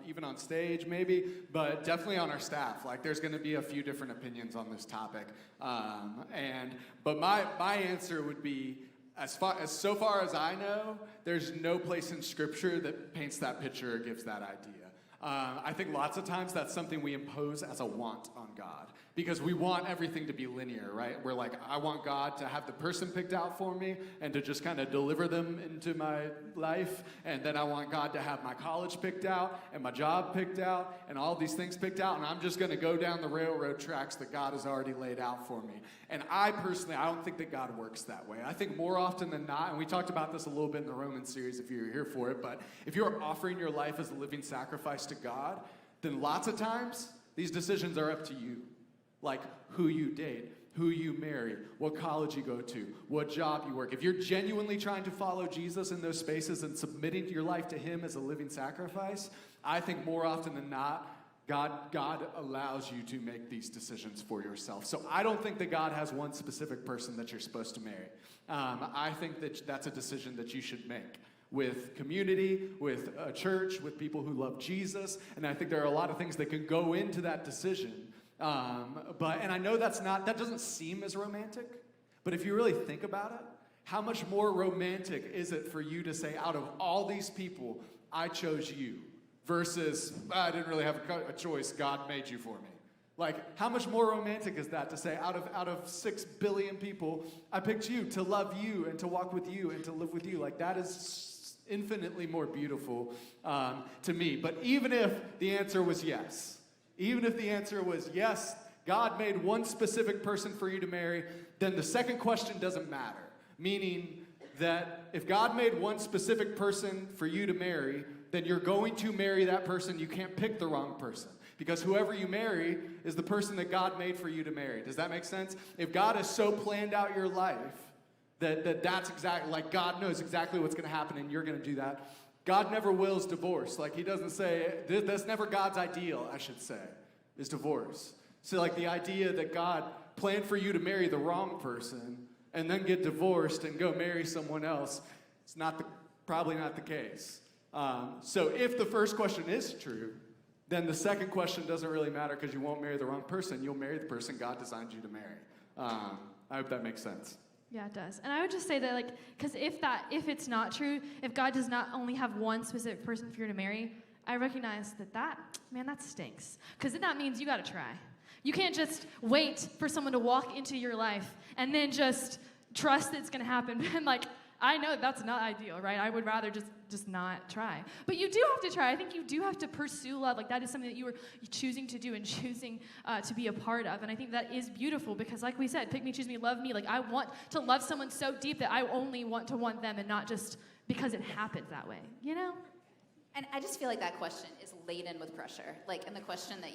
even on stage maybe, but definitely on our staff. Like there's going to be a few different opinions on this topic. But my answer would be, so far as I know, there's no place in Scripture that paints that picture or gives that idea. I think lots of times that's something we impose as a want on God because we want everything to be linear, right? We're like, I want God to have the person picked out for me and to just kind of deliver them into my life. And then I want God to have my college picked out and my job picked out and all these things picked out. And I'm just going to go down the railroad tracks that God has already laid out for me. And I don't think that God works that way. I think more often than not, and we talked about this a little bit in the Roman series if you were here for it, but if you're offering your life as a living sacrifice to God, then lots of times these decisions are up to you. Like who you date, who you marry, what college you go to, what job you work. If you're genuinely trying to follow Jesus in those spaces and submitting your life to him as a living sacrifice, I think more often than not, God allows you to make these decisions for yourself. So I don't think that God has one specific person that you're supposed to marry. I think that that's a decision that you should make with community, with a church, with people who love Jesus. And I think there are a lot of things that can go into that decision. And I know that doesn't seem as romantic, but if you really think about it, how much more romantic is it for you to say, out of all these people, I chose you, versus, I didn't really have a choice, God made you for me. Like, how much more romantic is that to say, out of 6 billion people, I picked you to love you and to walk with you and to live with you. Like, that is infinitely more beautiful to me. But even if the answer was yes, God made one specific person for you to marry, then the second question doesn't matter. Meaning that if God made one specific person for you to marry, then you're going to marry that person. You can't pick the wrong person. Because whoever you marry is the person that God made for you to marry. Does that make sense? If God has so planned out your life that's exactly, like God knows exactly what's going to happen and you're going to do that. God never wills divorce. Like he doesn't say, that's never God's ideal, I should say, is divorce. So like the idea that God planned for you to marry the wrong person and then get divorced and go marry someone else, it's probably not the case. So if the first question is true, then the second question doesn't really matter because you won't marry the wrong person. You'll marry the person God designed you to marry. I hope that makes sense. Yeah, it does. And I would just say that, like, because if it's not true, if God does not only have one specific person for you to marry, I recognize that stinks. Because then that means you got to try. You can't just wait for someone to walk into your life and then just trust that it's going to happen. And, like, I know that's not ideal, right? I would rather just not try. But you do have to try. I think you do have to pursue love. Like, that is something that you are choosing to do and choosing to be a part of. And I think that is beautiful because, like we said, pick me, choose me, love me. Like, I want to love someone so deep that I only want to want them and not just because it happens that way, you know? And I just feel like that question is laden with pressure. Like in the question that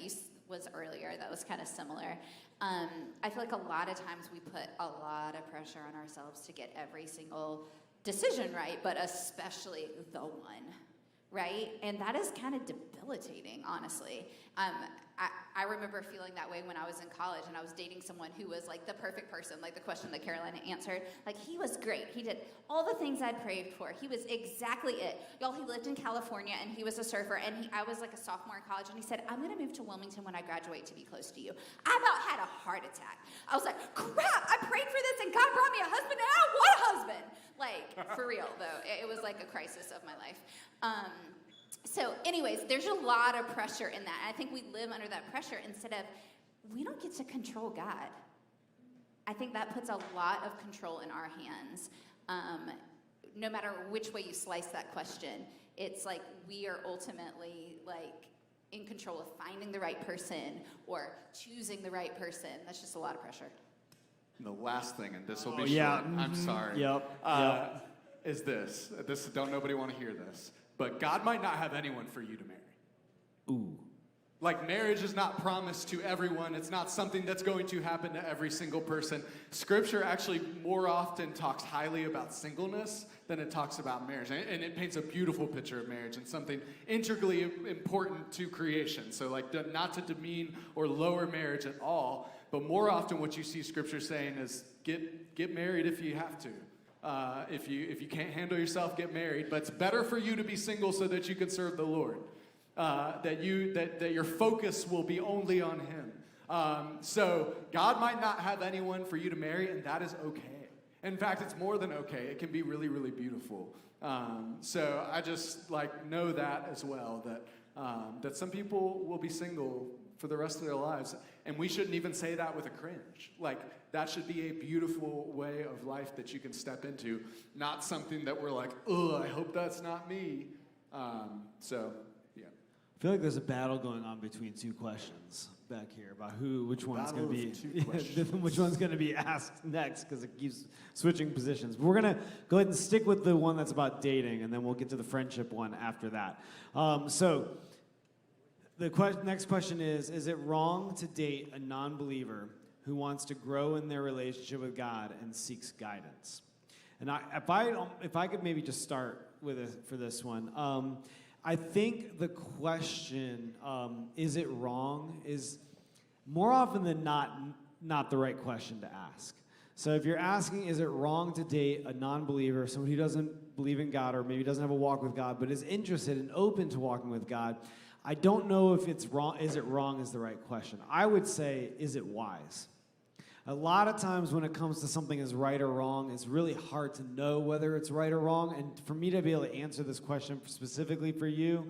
was earlier, that was kind of similar. I feel like a lot of times we put a lot of pressure on ourselves to get every single decision right, but especially the one, right? And that is kind of debilitating, honestly. I remember feeling that way when I was in college and I was dating someone who was like the perfect person, like the question that Carolina answered. Like, he was great. He did all the things I'd craved for. He was exactly it. Y'all, he lived in California and he was a surfer, and I was like a sophomore in college, and he said, I'm gonna move to Wilmington when I graduate to be close to you. I about had a heart attack. I was like, crap, I prayed for this and God brought me a husband and I want a husband. Like, for real though, it was like a crisis of my life. So anyways, there's a lot of pressure in that. I think we live under that pressure instead of, we don't get to control God. I think that puts a lot of control in our hands. No matter which way you slice that question, it's like we are ultimately like in control of finding the right person or choosing the right person. That's just a lot of pressure. The last thing, and this will be short, I'm sorry, is this. Don't nobody want to hear this. But God might not have anyone for you to marry. Ooh. Like, marriage is not promised to everyone. It's not something that's going to happen to every single person. Scripture actually more often talks highly about singleness than it talks about marriage. And it paints a beautiful picture of marriage and something integrally important to creation. So, like, not to demean or lower marriage at all, but more often what you see Scripture saying is get married if you have to. If you can't handle yourself, get married. But it's better for you to be single so that you can serve the Lord. That your focus will be only on Him. So God might not have anyone for you to marry, and that is okay. In fact, it's more than okay. It can be really, really beautiful. So I just know that as well, that some people will be single for the rest of their lives, and we shouldn't even say that with a cringe. Like, that should be a beautiful way of life that you can step into, not something that we're like, ugh, I hope that's not me. So. I feel like there's a battle going on between two questions back here about which one's going to be which one's going to be asked next, because it keeps switching positions. But we're going to go ahead and stick with the one that's about dating, and then we'll get to the friendship one after that. So the next question is it wrong to date a non-believer who wants to grow in their relationship with God and seeks guidance? And if I could maybe just start with it for this one. I think the question, is it wrong, is more often than not the right question to ask. So if you're asking, is it wrong to date a non-believer, someone who doesn't believe in God or maybe doesn't have a walk with God, but is interested and open to walking with God, I don't know if it's wrong. Is it wrong is the right question. I would say, is it wise? A lot of times when it comes to something as right or wrong, it's really hard to know whether it's right or wrong. And for me to be able to answer this question specifically for you,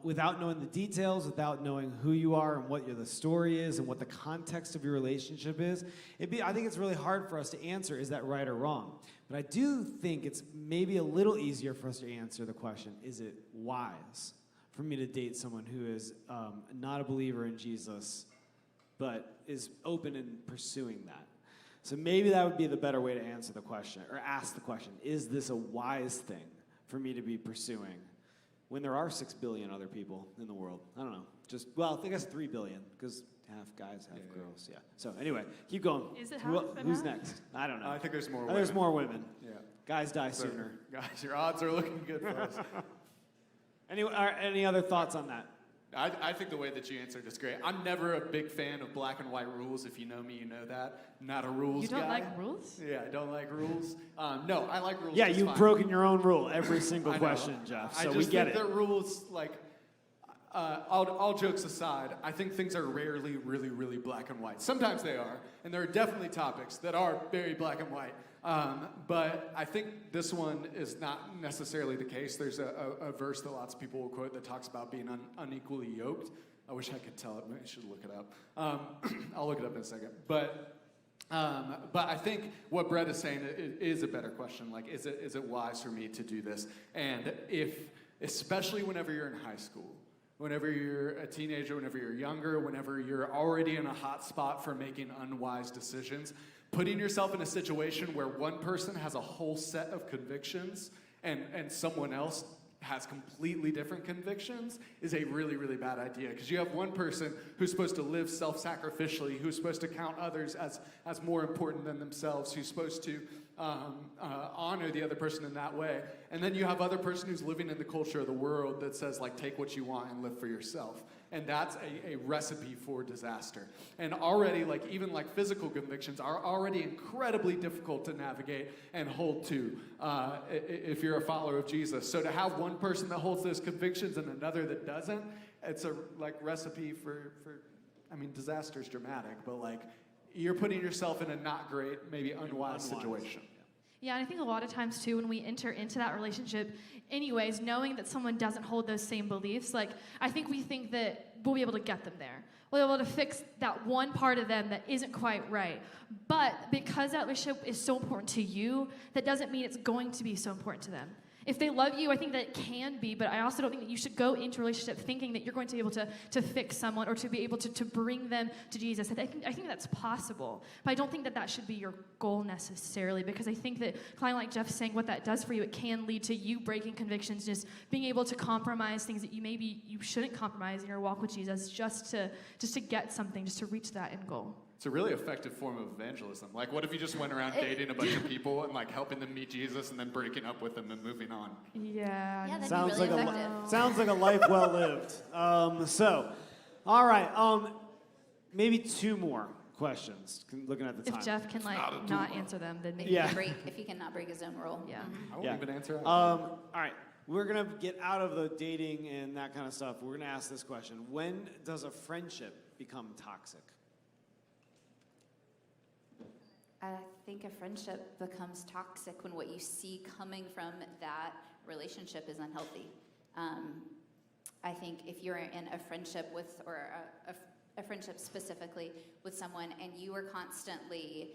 without knowing the details, without knowing who you are and what the story is and what the context of your relationship is, I think it's really hard for us to answer, is that right or wrong? But I do think it's maybe a little easier for us to answer the question, is it wise for me to date someone who is not a believer in Jesus, but is open in pursuing that? So maybe that would be the better way to answer the question, or ask the question, is this a wise thing for me to be pursuing when there are 6 billion other people in the world? I don't know. I think that's 3 billion, because half guys, half girls. Yeah. So anyway, keep going. Is it half and Who's half? next? I don't know. I think there's more women. There's more women. Yeah. Guys die sooner. Guys, your odds are looking good for us. Any other thoughts on that? I think the way that you answered is great. I'm never a big fan of black and white rules. If you know me, you know that. I'm not a rules guy. You don't like rules? Yeah, I don't like rules. No, I like rules. Yeah, just you've fine. broken your own rule every single I know. question, Jeff. So I we just get think it. that rules, all jokes aside, I think things are rarely really, really black and white. Sometimes they are, and there are definitely topics that are very black and white. But I think this one is not necessarily the case. There's a verse that lots of people will quote that talks about being unequally yoked. I wish I could tell it. Maybe I should look it up. I'll look it up in a second. But I think what Brett is saying is a better question. Like, is it wise for me to do this? And especially whenever you're in high school, whenever you're a teenager, whenever you're younger, whenever you're already in a hot spot for making unwise decisions, putting yourself in a situation where one person has a whole set of convictions and someone else has completely different convictions is a really, really bad idea. Because you have one person who's supposed to live self-sacrificially, who's supposed to count others as more important than themselves, who's supposed to honor the other person in that way. And then you have other person who's living in the culture of the world that says, take what you want and live for yourself. And that's a recipe for disaster. And already, even physical convictions are already incredibly difficult to navigate and hold to if you're a follower of Jesus. So to have one person that holds those convictions and another that doesn't, it's a recipe for disaster is dramatic, but you're putting yourself in a not great, maybe unwise situation. Yeah, and I think a lot of times too, when we enter into that relationship, anyways, knowing that someone doesn't hold those same beliefs, I think we think that we'll be able to get them there. We'll be able to fix that one part of them that isn't quite right. But because that relationship is so important to you, that doesn't mean it's going to be so important to them. If they love you, I think that it can be, but I also don't think that you should go into a relationship thinking that you're going to be able to fix someone or to be able to bring them to Jesus. I think that's possible, but I don't think that should be your goal necessarily, because I think that, kind of like Jeff's saying, what that does for you, it can lead to you breaking convictions, just being able to compromise things that you shouldn't compromise in your walk with Jesus, just to get something, just to reach that end goal. It's a really effective form of evangelism. Like, what if you just went around dating a bunch of people and like helping them meet Jesus and then breaking up with them and moving on? Yeah. Yeah, that'd Sounds be really like effective. sounds like a life well lived. So, all right. Maybe 2 more questions. Looking at the time. If Jeff can not answer them, then maybe. Yeah. If he cannot break his own rule. Yeah. I won't Yeah. even answer that. All right. We're gonna get out of the dating and that kind of stuff. We're gonna ask this question: when does a friendship become toxic? I think a friendship becomes toxic when what you see coming from that relationship is unhealthy. I think if you're in a friendship with, or a friendship specifically with someone, and you are constantly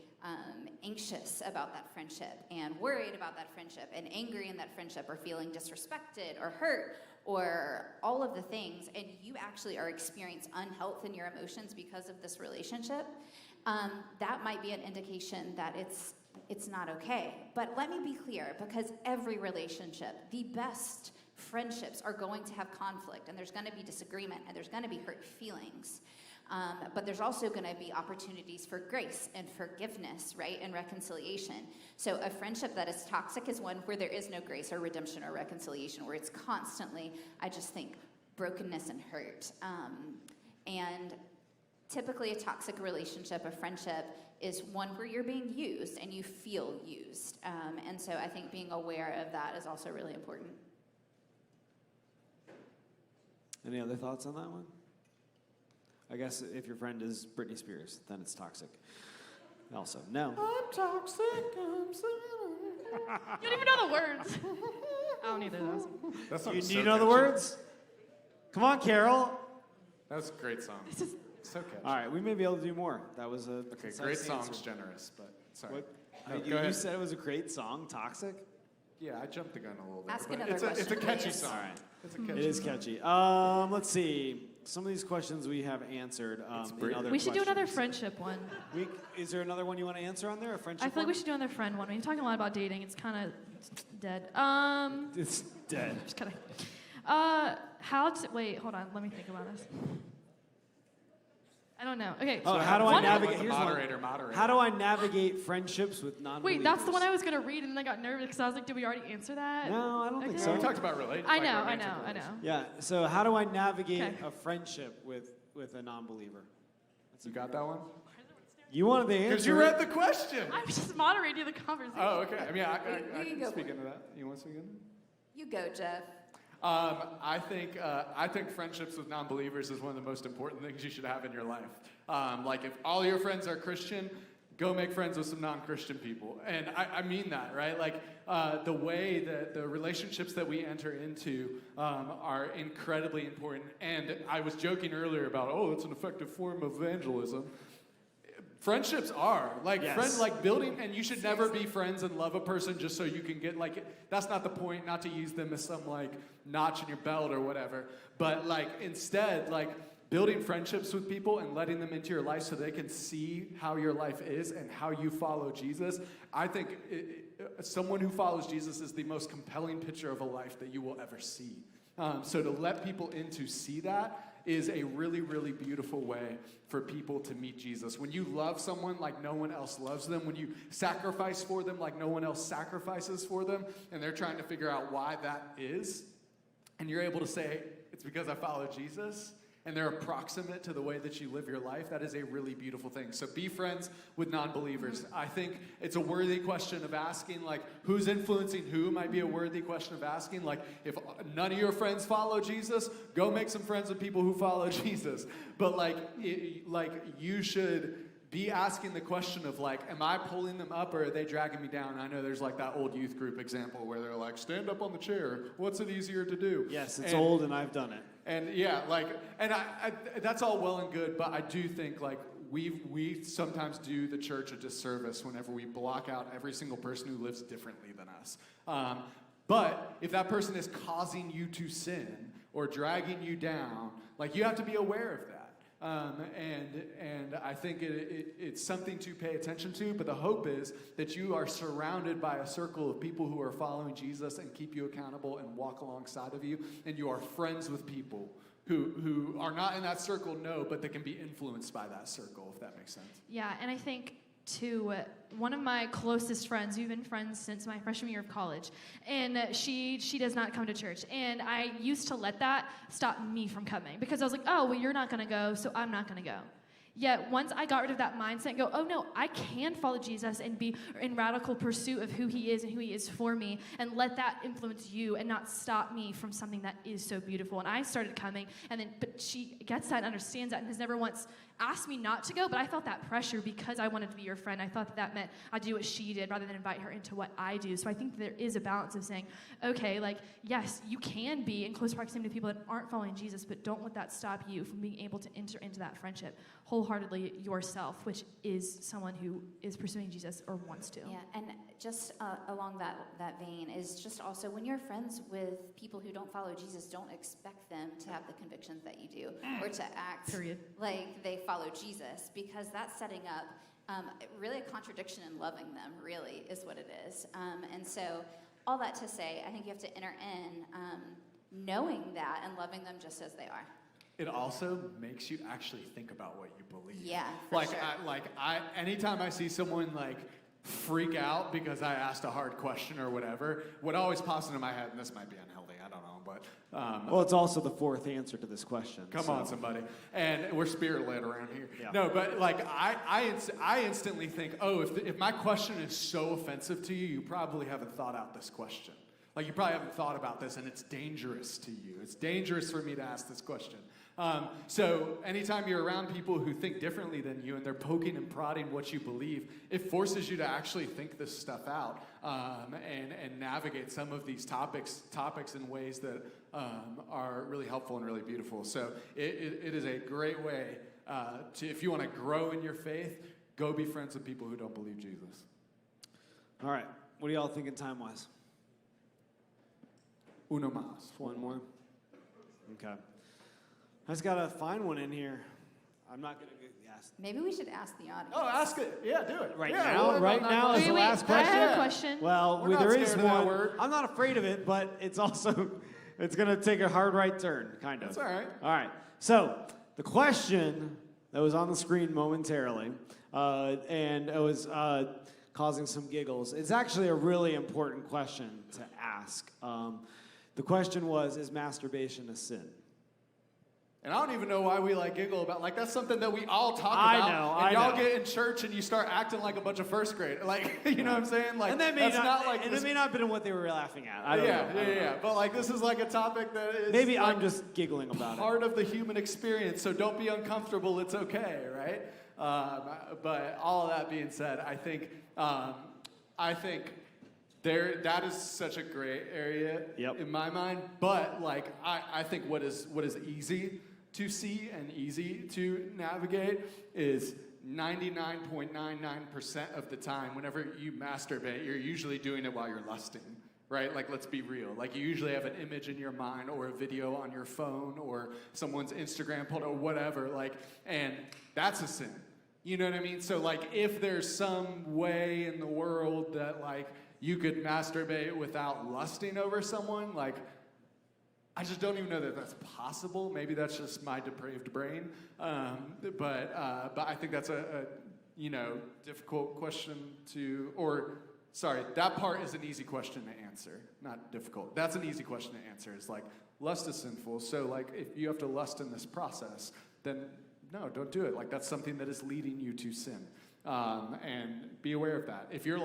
anxious about that friendship and worried about that friendship and angry in that friendship or feeling disrespected or hurt or all of the things, and you actually are experiencing unhealth in your emotions because of this relationship, that might be an indication that it's not okay. But let me be clear, because every relationship, the best friendships, are going to have conflict, and there's going to be disagreement, and there's going to be hurt feelings. But there's also going to be opportunities for grace and forgiveness, right, and reconciliation. So a friendship that is toxic is one where there is no grace or redemption or reconciliation, where it's constantly, I just think, brokenness and hurt. And typically a toxic relationship, a friendship, is one where you're being used and you feel used. And so I think being aware of that is also really important. Any other thoughts on that one? I guess if your friend is Britney Spears, then it's toxic. Also, no. I'm toxic. You don't even know the words. I don't either, though. That Do sounds you so know the catchy. words? Come on, Carol. That was a great song. So catchy. All right, we may be able to do more. That was a Okay, concise great answer. song's generous, but sorry. What? No, You go ahead. said it was a great song, Toxic? Yeah, I jumped the gun a little bit. Ask but another it's a question, catchy please. song. All right. It's a catchy It is song. catchy. Let's see. Some of these questions we have answered. It's In brilliant. other We should do another questions. friendship one. Is there another one you want to answer on there? A friendship I feel like we one? should do another friend one. We've been talking a lot about dating. It's kind of dead. It's dead. Just kidding. Wait, hold on. Let me think about this. I don't know. Okay. Oh, how do I one- navigate? The Here's one. moderator. How do I navigate friendships with non-believers? Wait, that's the one I was gonna read, and then I got nervous because I was like, "Did we already answer that?" No, I don't think Okay. so. We talked about relate. I like know. romantic I know. relations. Yeah. So how do I navigate Okay. a friendship with a non-believer? You got that one? You wanted the answer. Because you read the question. I'm just moderating the conversation. Oh, okay. I mean, I You can go speak for it. into that. You want to speak into it? You go, Jeff. I think friendships with non-believers is one of the most important things you should have in your life. Like, if all your friends are Christian, go make friends with some non-Christian people. And I mean that, right? Like, the way that the relationships that we enter into are incredibly important. And I was joking earlier about, it's an effective form of evangelism. Friendships are Yes. building, and you should never be friends and love a person just so you can get that's not the point. Not to use them as some notch in your belt or whatever, but instead building friendships with people and letting them into your life so they can see how your life is and how you follow Jesus. I think someone who follows Jesus is the most compelling picture of a life that you will ever see. So to let people in to see that is a really, really beautiful way for people to meet Jesus. When you love someone like no one else loves them, when you sacrifice for them like no one else sacrifices for them, and they're trying to figure out why that is, and you're able to say, it's because I follow Jesus, and they're approximate to the way that you live your life, that is a really beautiful thing. So be friends with non-believers. I think it's a worthy question of asking, who's influencing who might be a worthy question of asking. If none of your friends follow Jesus, go make some friends with people who follow Jesus. But you should be asking the question of am I pulling them up or are they dragging me down? I know there's that old youth group example where they're stand up on the chair. What's it easier to do? Yes, it's old and I've done it. And yeah, and I that's all well and good, but I do think we sometimes do the church a disservice whenever we block out every single person who lives differently than us. But if that person is causing you to sin or dragging you down, like you have to be aware of that. And I think it's something to pay attention to, but the hope is that you are surrounded by a circle of people who are following Jesus and keep you accountable and walk alongside of you, and you are friends with people who are not in that circle, no, but they can be influenced by that circle, if that makes sense. Yeah, and I think too, one of my closest friends, we've been friends since my freshman year of college, and she does not come to church. And I used to let that stop me from coming because I was like, oh, well, you're not going to go, so I'm not going to go. Yet once I got rid of that mindset and go, oh no, I can follow Jesus and be in radical pursuit of who he is and who he is for me, and let that influence you and not stop me from something that is so beautiful. And I started coming, and then, but she gets that and understands that and has never once asked me not to go, but I felt that pressure because I wanted to be your friend. I thought that meant I'd do what she did rather than invite her into what I do. So I think there is a balance of saying, okay, like, yes, you can be in close proximity to people that aren't following Jesus, but don't let that stop you from being able to enter into that friendship wholeheartedly yourself, which is someone who is pursuing Jesus or wants to. Yeah, and just along that vein is just also when you're friends with people who don't follow Jesus, don't expect them to have the convictions that you do or to act Period. like they follow Jesus, because that's setting up really a contradiction in loving them, really, is what it is. And so all that to say, I think you have to enter in knowing that and loving them just as they are. It also makes you actually think about what you believe. Yeah, for like sure. anytime I see someone like freak out because I asked a hard question or whatever, what always pops into my head, and this might be unhealthy, I don't know, but Well, it's also the fourth answer to this question. come on, somebody. And we're spirit-led around here. Yeah. No, but like I instantly think, oh, if my question is so offensive to you, you probably haven't thought out this question. Like you probably haven't thought about this, and it's dangerous to you. It's dangerous for me to ask this question. So anytime you're around people who think differently than you and they're poking and prodding what you believe, it forces you to actually think this stuff out and navigate some of these topics in ways that are really helpful and really beautiful. So it is a great way if you want to grow in your faith, go be friends with people who don't believe Jesus. All right. What are y'all thinking time-wise? Uno más. One more? Okay. I just got to find one in here. I'm not going to ask. Maybe we should ask the audience. Oh, ask it. Yeah, do it. Right Yeah, now? we'll- Right now is the Wait, last I question? have a question. Well, We're not there is scared of that one. word. I'm not afraid of it, but it's also, it's going to take a hard right turn, kind of. That's all right. All right. So the question that was on the screen momentarily, and it was causing some giggles. It's actually a really important question to ask. The question was, is masturbation a sin? And I don't even know why we giggle about that's something that we all talk I about. know, And I y'all know. get in church and you start acting like a bunch of first grade. You know what I'm saying? And that may that's not, like and this, it may not have been what they were laughing at. I don't yeah, know. yeah. But this is a topic that is Maybe I'm just giggling about it. part of the human experience. So don't be uncomfortable. It's okay, right? But all of that being said, I think that is such a gray area in my mind. But I think what is easy to see and easy to navigate is 99.99% of the time, whenever you masturbate, you're usually doing it while you're lusting, right? Let's be real. You usually have an image in your mind or a video on your phone or someone's Instagram post or whatever, and that's a sin. You know what I mean? So, if there's some way in the world that, you could masturbate without lusting over someone, I just don't even know that that's possible. Maybe that's just my depraved brain. But I think that's a difficult question that part is an easy question to answer, not difficult. That's an easy question to answer. It's lust is sinful. So if you have to lust in this process, then no, don't do it. That's something that is leading you to sin. And be aware of that. If you're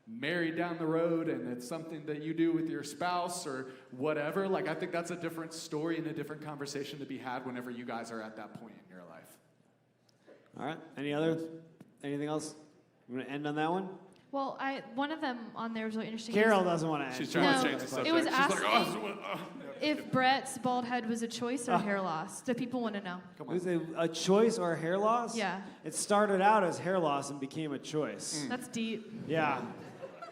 married down the road and it's something that you do with your spouse or whatever, I think that's a different story and a different conversation to be had whenever you guys are at that point in your life. All right. Anything else? You want to end on that one? Well, one of them on there was really interesting. Carol doesn't want to end. She's trying No, to change the subject. it was She's asking if Brett's bald head was a choice or hair loss. Do people want to know? Come Was on. it a choice or a hair loss? Yeah. It started out as hair loss and became a choice. That's deep. Yeah.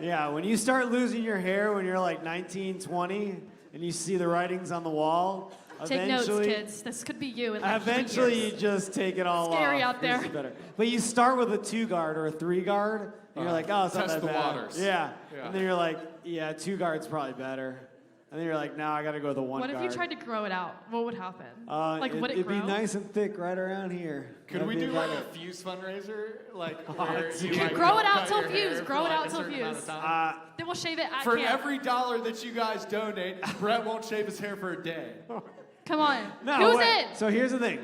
Yeah, when you start losing your hair when you're like 19, 20, and you see the writings on the wall, Take notes, eventually, kids. This could be you in like 3 eventually years. you just take it all Scary off. out there. It's better. But you start with a 2 guard or a 3 guard, and you're like, oh, it's not Test that the bad. waters. Yeah. Yeah. And then you're like, yeah, 2 guard's probably better. And then you're like, now I got to go to the 1 What guard. if you tried to grow it out? What would happen? Would it it'd grow? be nice and thick right around here. Could That'd we be do like better. a Fuse fundraiser? Like, where dude. you like, Grow it out cut till your hair Fuse. for, Grow it like, out a till certain amount Fuse. of time? Then we'll shave it at For camp. every dollar that you guys donate, Brett won't shave his hair for a day. Come on. No, Who's wait. in? So here's the thing.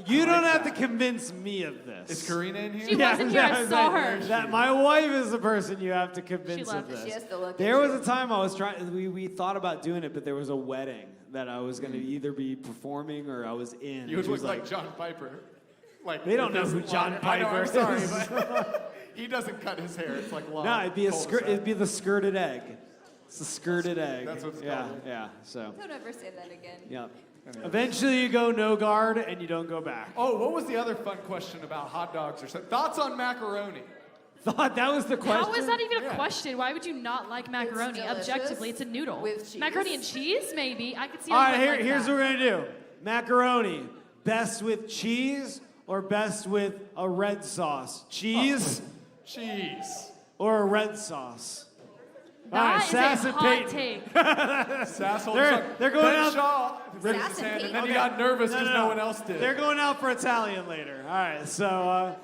You don't have to convince me of this. Is Karina in here? She wasn't here. I saw her. That my wife is the person you have to convince She of left. this. She has to look There at was a time I was trying. We thought about doing it, but there was a wedding that I was going to either be performing or I was in. You would She was look like John Piper. Like They don't know with who his John long- I know, I'm Piper sorry, is. but he doesn't cut his hair. It's like long. No, it'd be a skirt. cul-de-sac. It'd be the skirted egg. It's the skirted egg. That's what it's yeah, called. yeah. So, Don't ever say that again. yeah. Eventually, you go no guard and you don't go back. Oh, what was the other fun question about hot dogs or something? Thoughts on macaroni? Thought that was the question. How is that even a Yeah. question? Why would you not like macaroni? delicious Objectively, it's a noodle. with cheese. Macaroni and cheese, maybe. I could see. All how you right, might like here's that. what we're gonna do. Macaroni, best with cheese or best with a red sauce? Cheese Cheese. or a red sauce? That is Sass a and hot Peyton. take. Sassel. They're going Ben out- Shaw raised Sass his and hand, and Peyton. then he got nervous because no one else did. They're going out for Italian later. All right, so,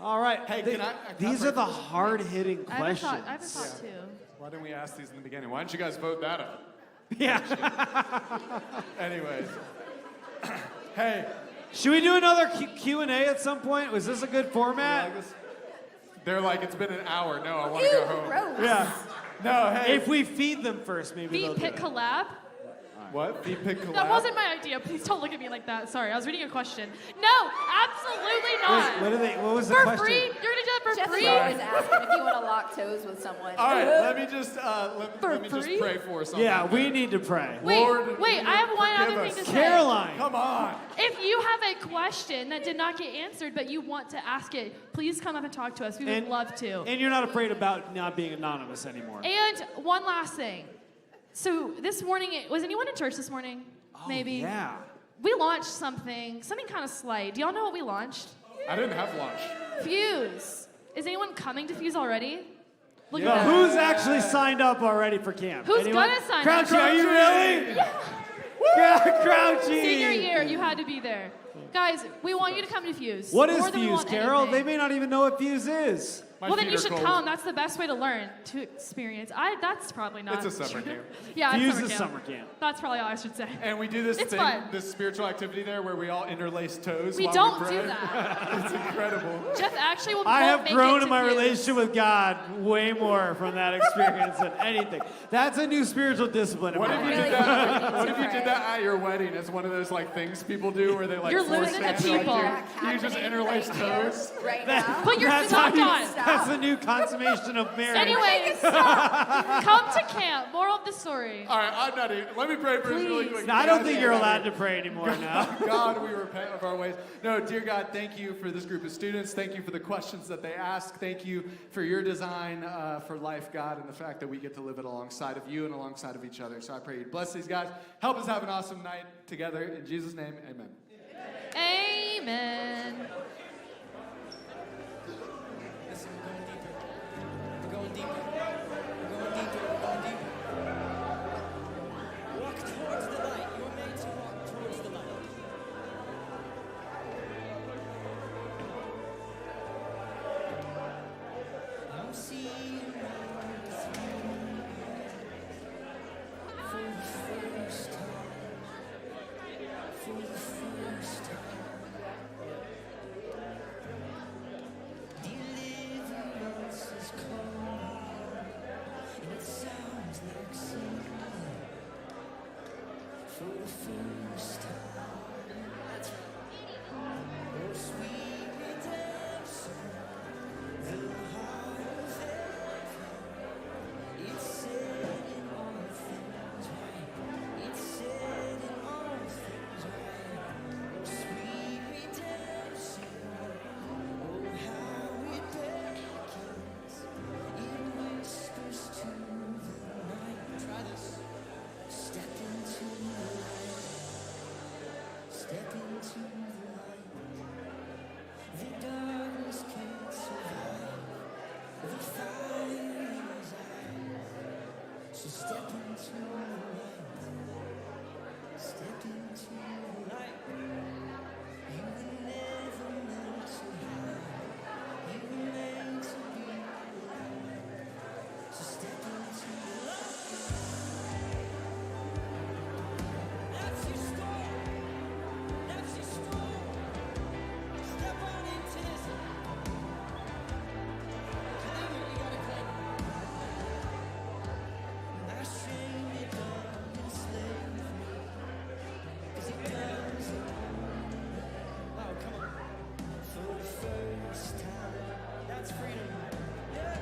all right. Hey, Th- can I these are the hard-hitting I have a questions. thought. I have a thought too. Why didn't we ask these in the beginning? Why didn't you guys vote that up? Yeah. Anyways. Hey, Should we do another Q&A at some point? Was this a good format? they're like, it's been an hour. No, I want to go home. Gross. Yeah. No, hey. If we feed them first, maybe Beat they'll Pit do it. collab. What? Feed pig collab? That wasn't my idea. Please don't look at me like that. Sorry, I was reading a question. No, absolutely not. What was the For question? free? You're gonna do that for Jeff free? is always asking if you want to lock toes with someone. All right, let me just let me just free? pray for us. on Yeah, that we note. need to pray. Lord, Wait, I have one forgive other us. thing to say. Caroline. Come on. If you have a question that did not get answered, but you want to ask it, please come up and talk to us. We would love to. And you're not afraid about not being anonymous anymore. And one last thing. So this morning, was anyone in church this morning? Maybe. Oh, Yeah. We launched something kind of slight. Do y'all know what we launched? I didn't have lunch. Fuse. Is anyone coming to Fuse already? Look Well, at that. who's actually signed up already for camp? Who's Anyone? gonna sign up? Crouchy, are you really? Crouchy. Senior year, you had to be there. Guys, we want you to come to Fuse. What is More than we Fuse, want Carol? anything. They may not even know what Fuse is. My Well, then feet you are should cold. come. That's the best way to learn, to experience. That's probably not. It's a summer true. camp. Yeah, it's Fuse summer is camp. summer camp. That's probably all I should say. And we do this It's thing, fun. this spiritual activity there where we all interlace toes. We while don't we do pray. that. It's incredible. Jeff actually will. I won't have make grown it in to my Fuse. relationship with God way more from that experience than anything. That's a new spiritual discipline. in What my if you life. did really that? need What to if you did pray. that at your wedding? It's one of those like things people do where they like You're force losing the stand, like, people. you just Happening interlace right here, toes. right now. Put your That's sock how you- on. That's the new consummation of marriage. Anyways, come to camp. Moral of the story. All right, I'm not even. Let me pray for us really Please. quick. No, I don't Guys, think you're allowed to pray anymore now. God, we repent of our ways. No, dear God, thank you for this group of students. Thank you for the questions that they ask. Thank you for your design for life, God, and the fact that we get to live it alongside of you and alongside of each other. So I pray you bless these guys. Help us have an awesome night together. In Jesus' name, amen. Amen. We're going deeper. We're going deeper. We're going deeper. Walk towards the light. You're made to walk towards the light. I'm seeing for the first time. For the first time. Deliverance is coming, and it sounds like singing for the first time. That's right. Oh, sweet redemption, the heart of heaven. It's setting all things right. It's setting all things right. Oh, sweet redemption. Oh, how it beckons, it whispers So step into the light. Step into the light. You were never meant to hide. You were meant to be alive. So step into the light. That's your story. That's your story. Step on into this. Claim it, you gotta claim it. My shame, it don't enslave me. 'Cause it does. Oh, come on. For the first time, that's freedom. Yeah.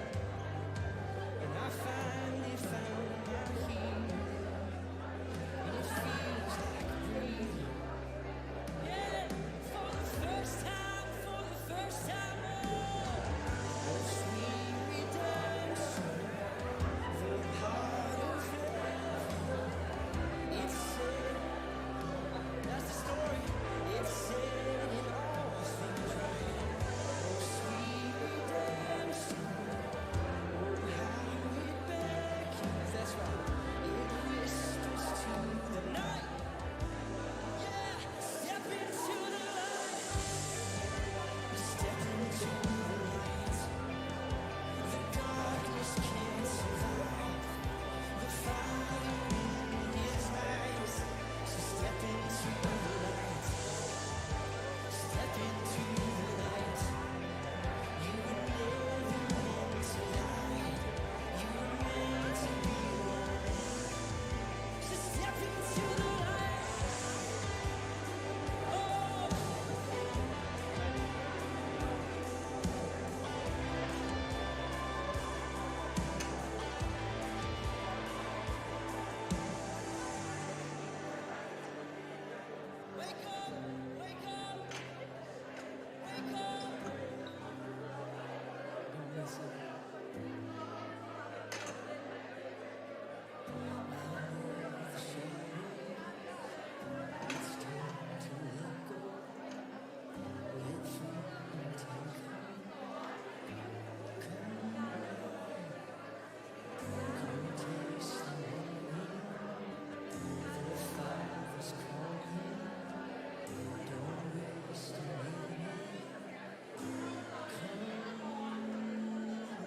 And I finally found my healing. And it feels like breathing. Yeah. For the first time, oh. Sweet redemption. The heart of heaven. It's said. That's the story. It's said in all things right. Oh, sweet redemption. Oh, how it beckons. That's right. It whispers to the night. Yeah, step into the light. Step into the light. The darkness can't survive. The fire in his eyes. So step into the light. Step into the light. You were never meant to hide. You were meant to be alive. So step into the light. Oh. Wake up! Wake up! Wake up! Don't miss it. It's time to let go. Let freedom take Come taste the rain. The Father's calling. Don't waste a minute. Come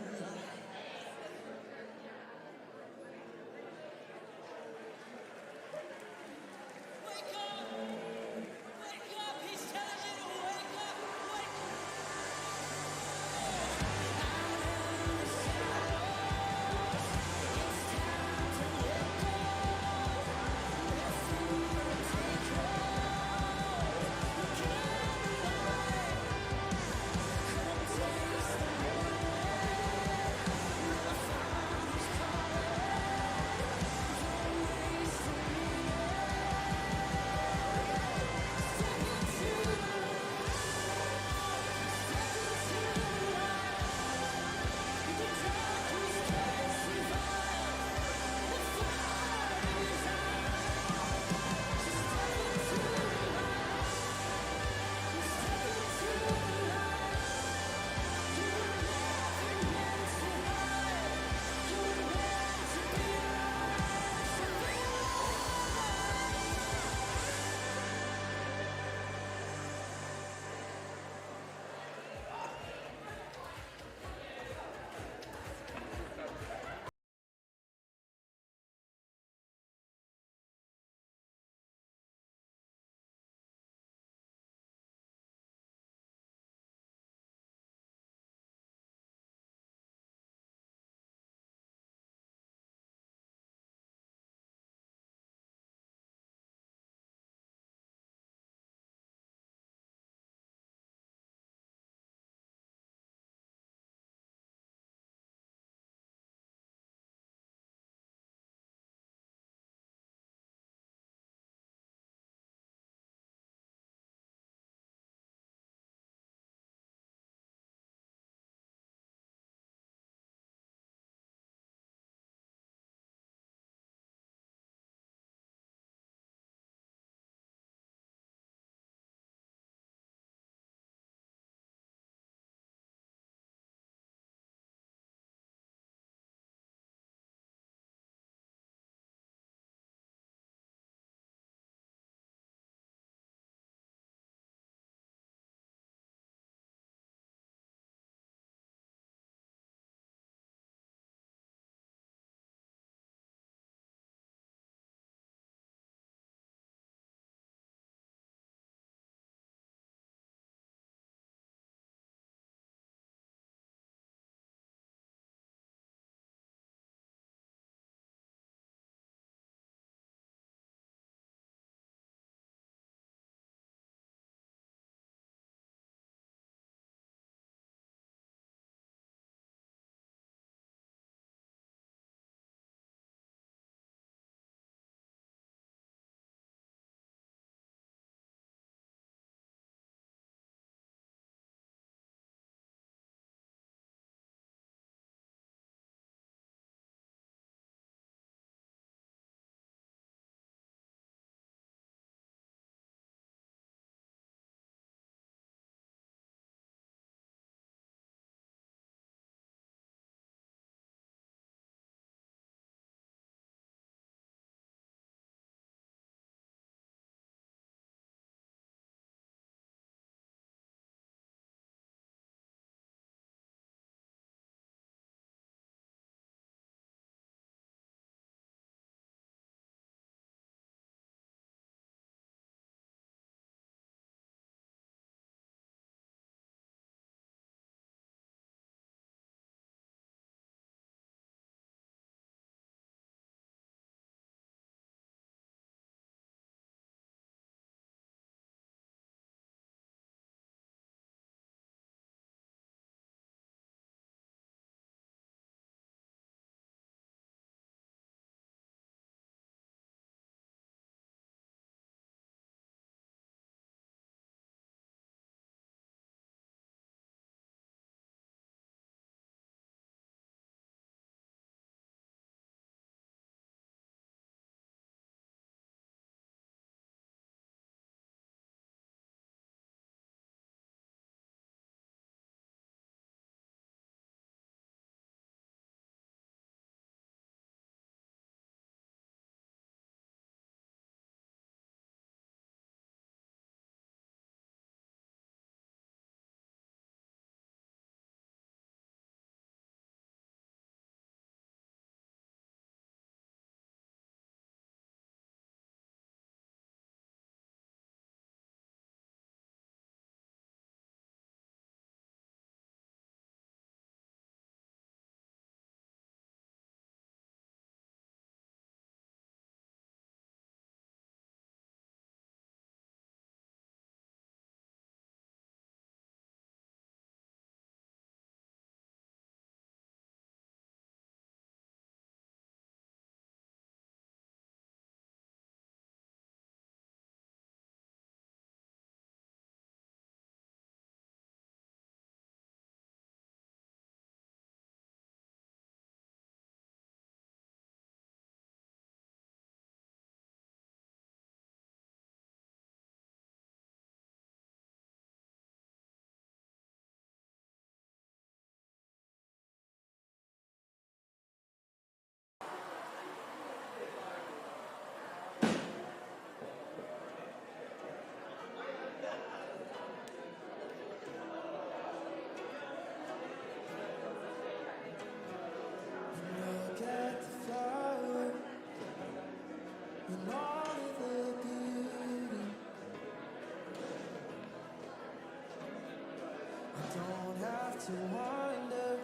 to wonder.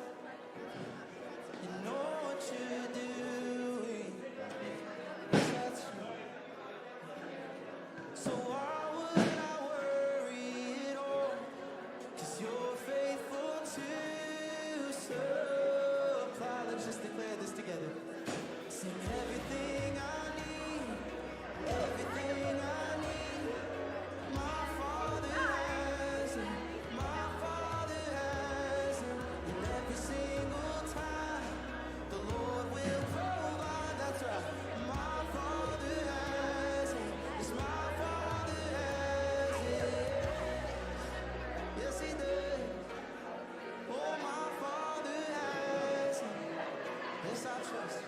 You know what you're doing. That's true. So why would I worry at all? 'Cause you're faithful to supply. Let's just declare this together. Sing everything I need, everything I need. My Father has it, my Father has it. And every single time, the Lord will provide. That's right. My Father has it, yes, my Father has it. Yes, He does. Oh, my Father has it. Yes, I trust.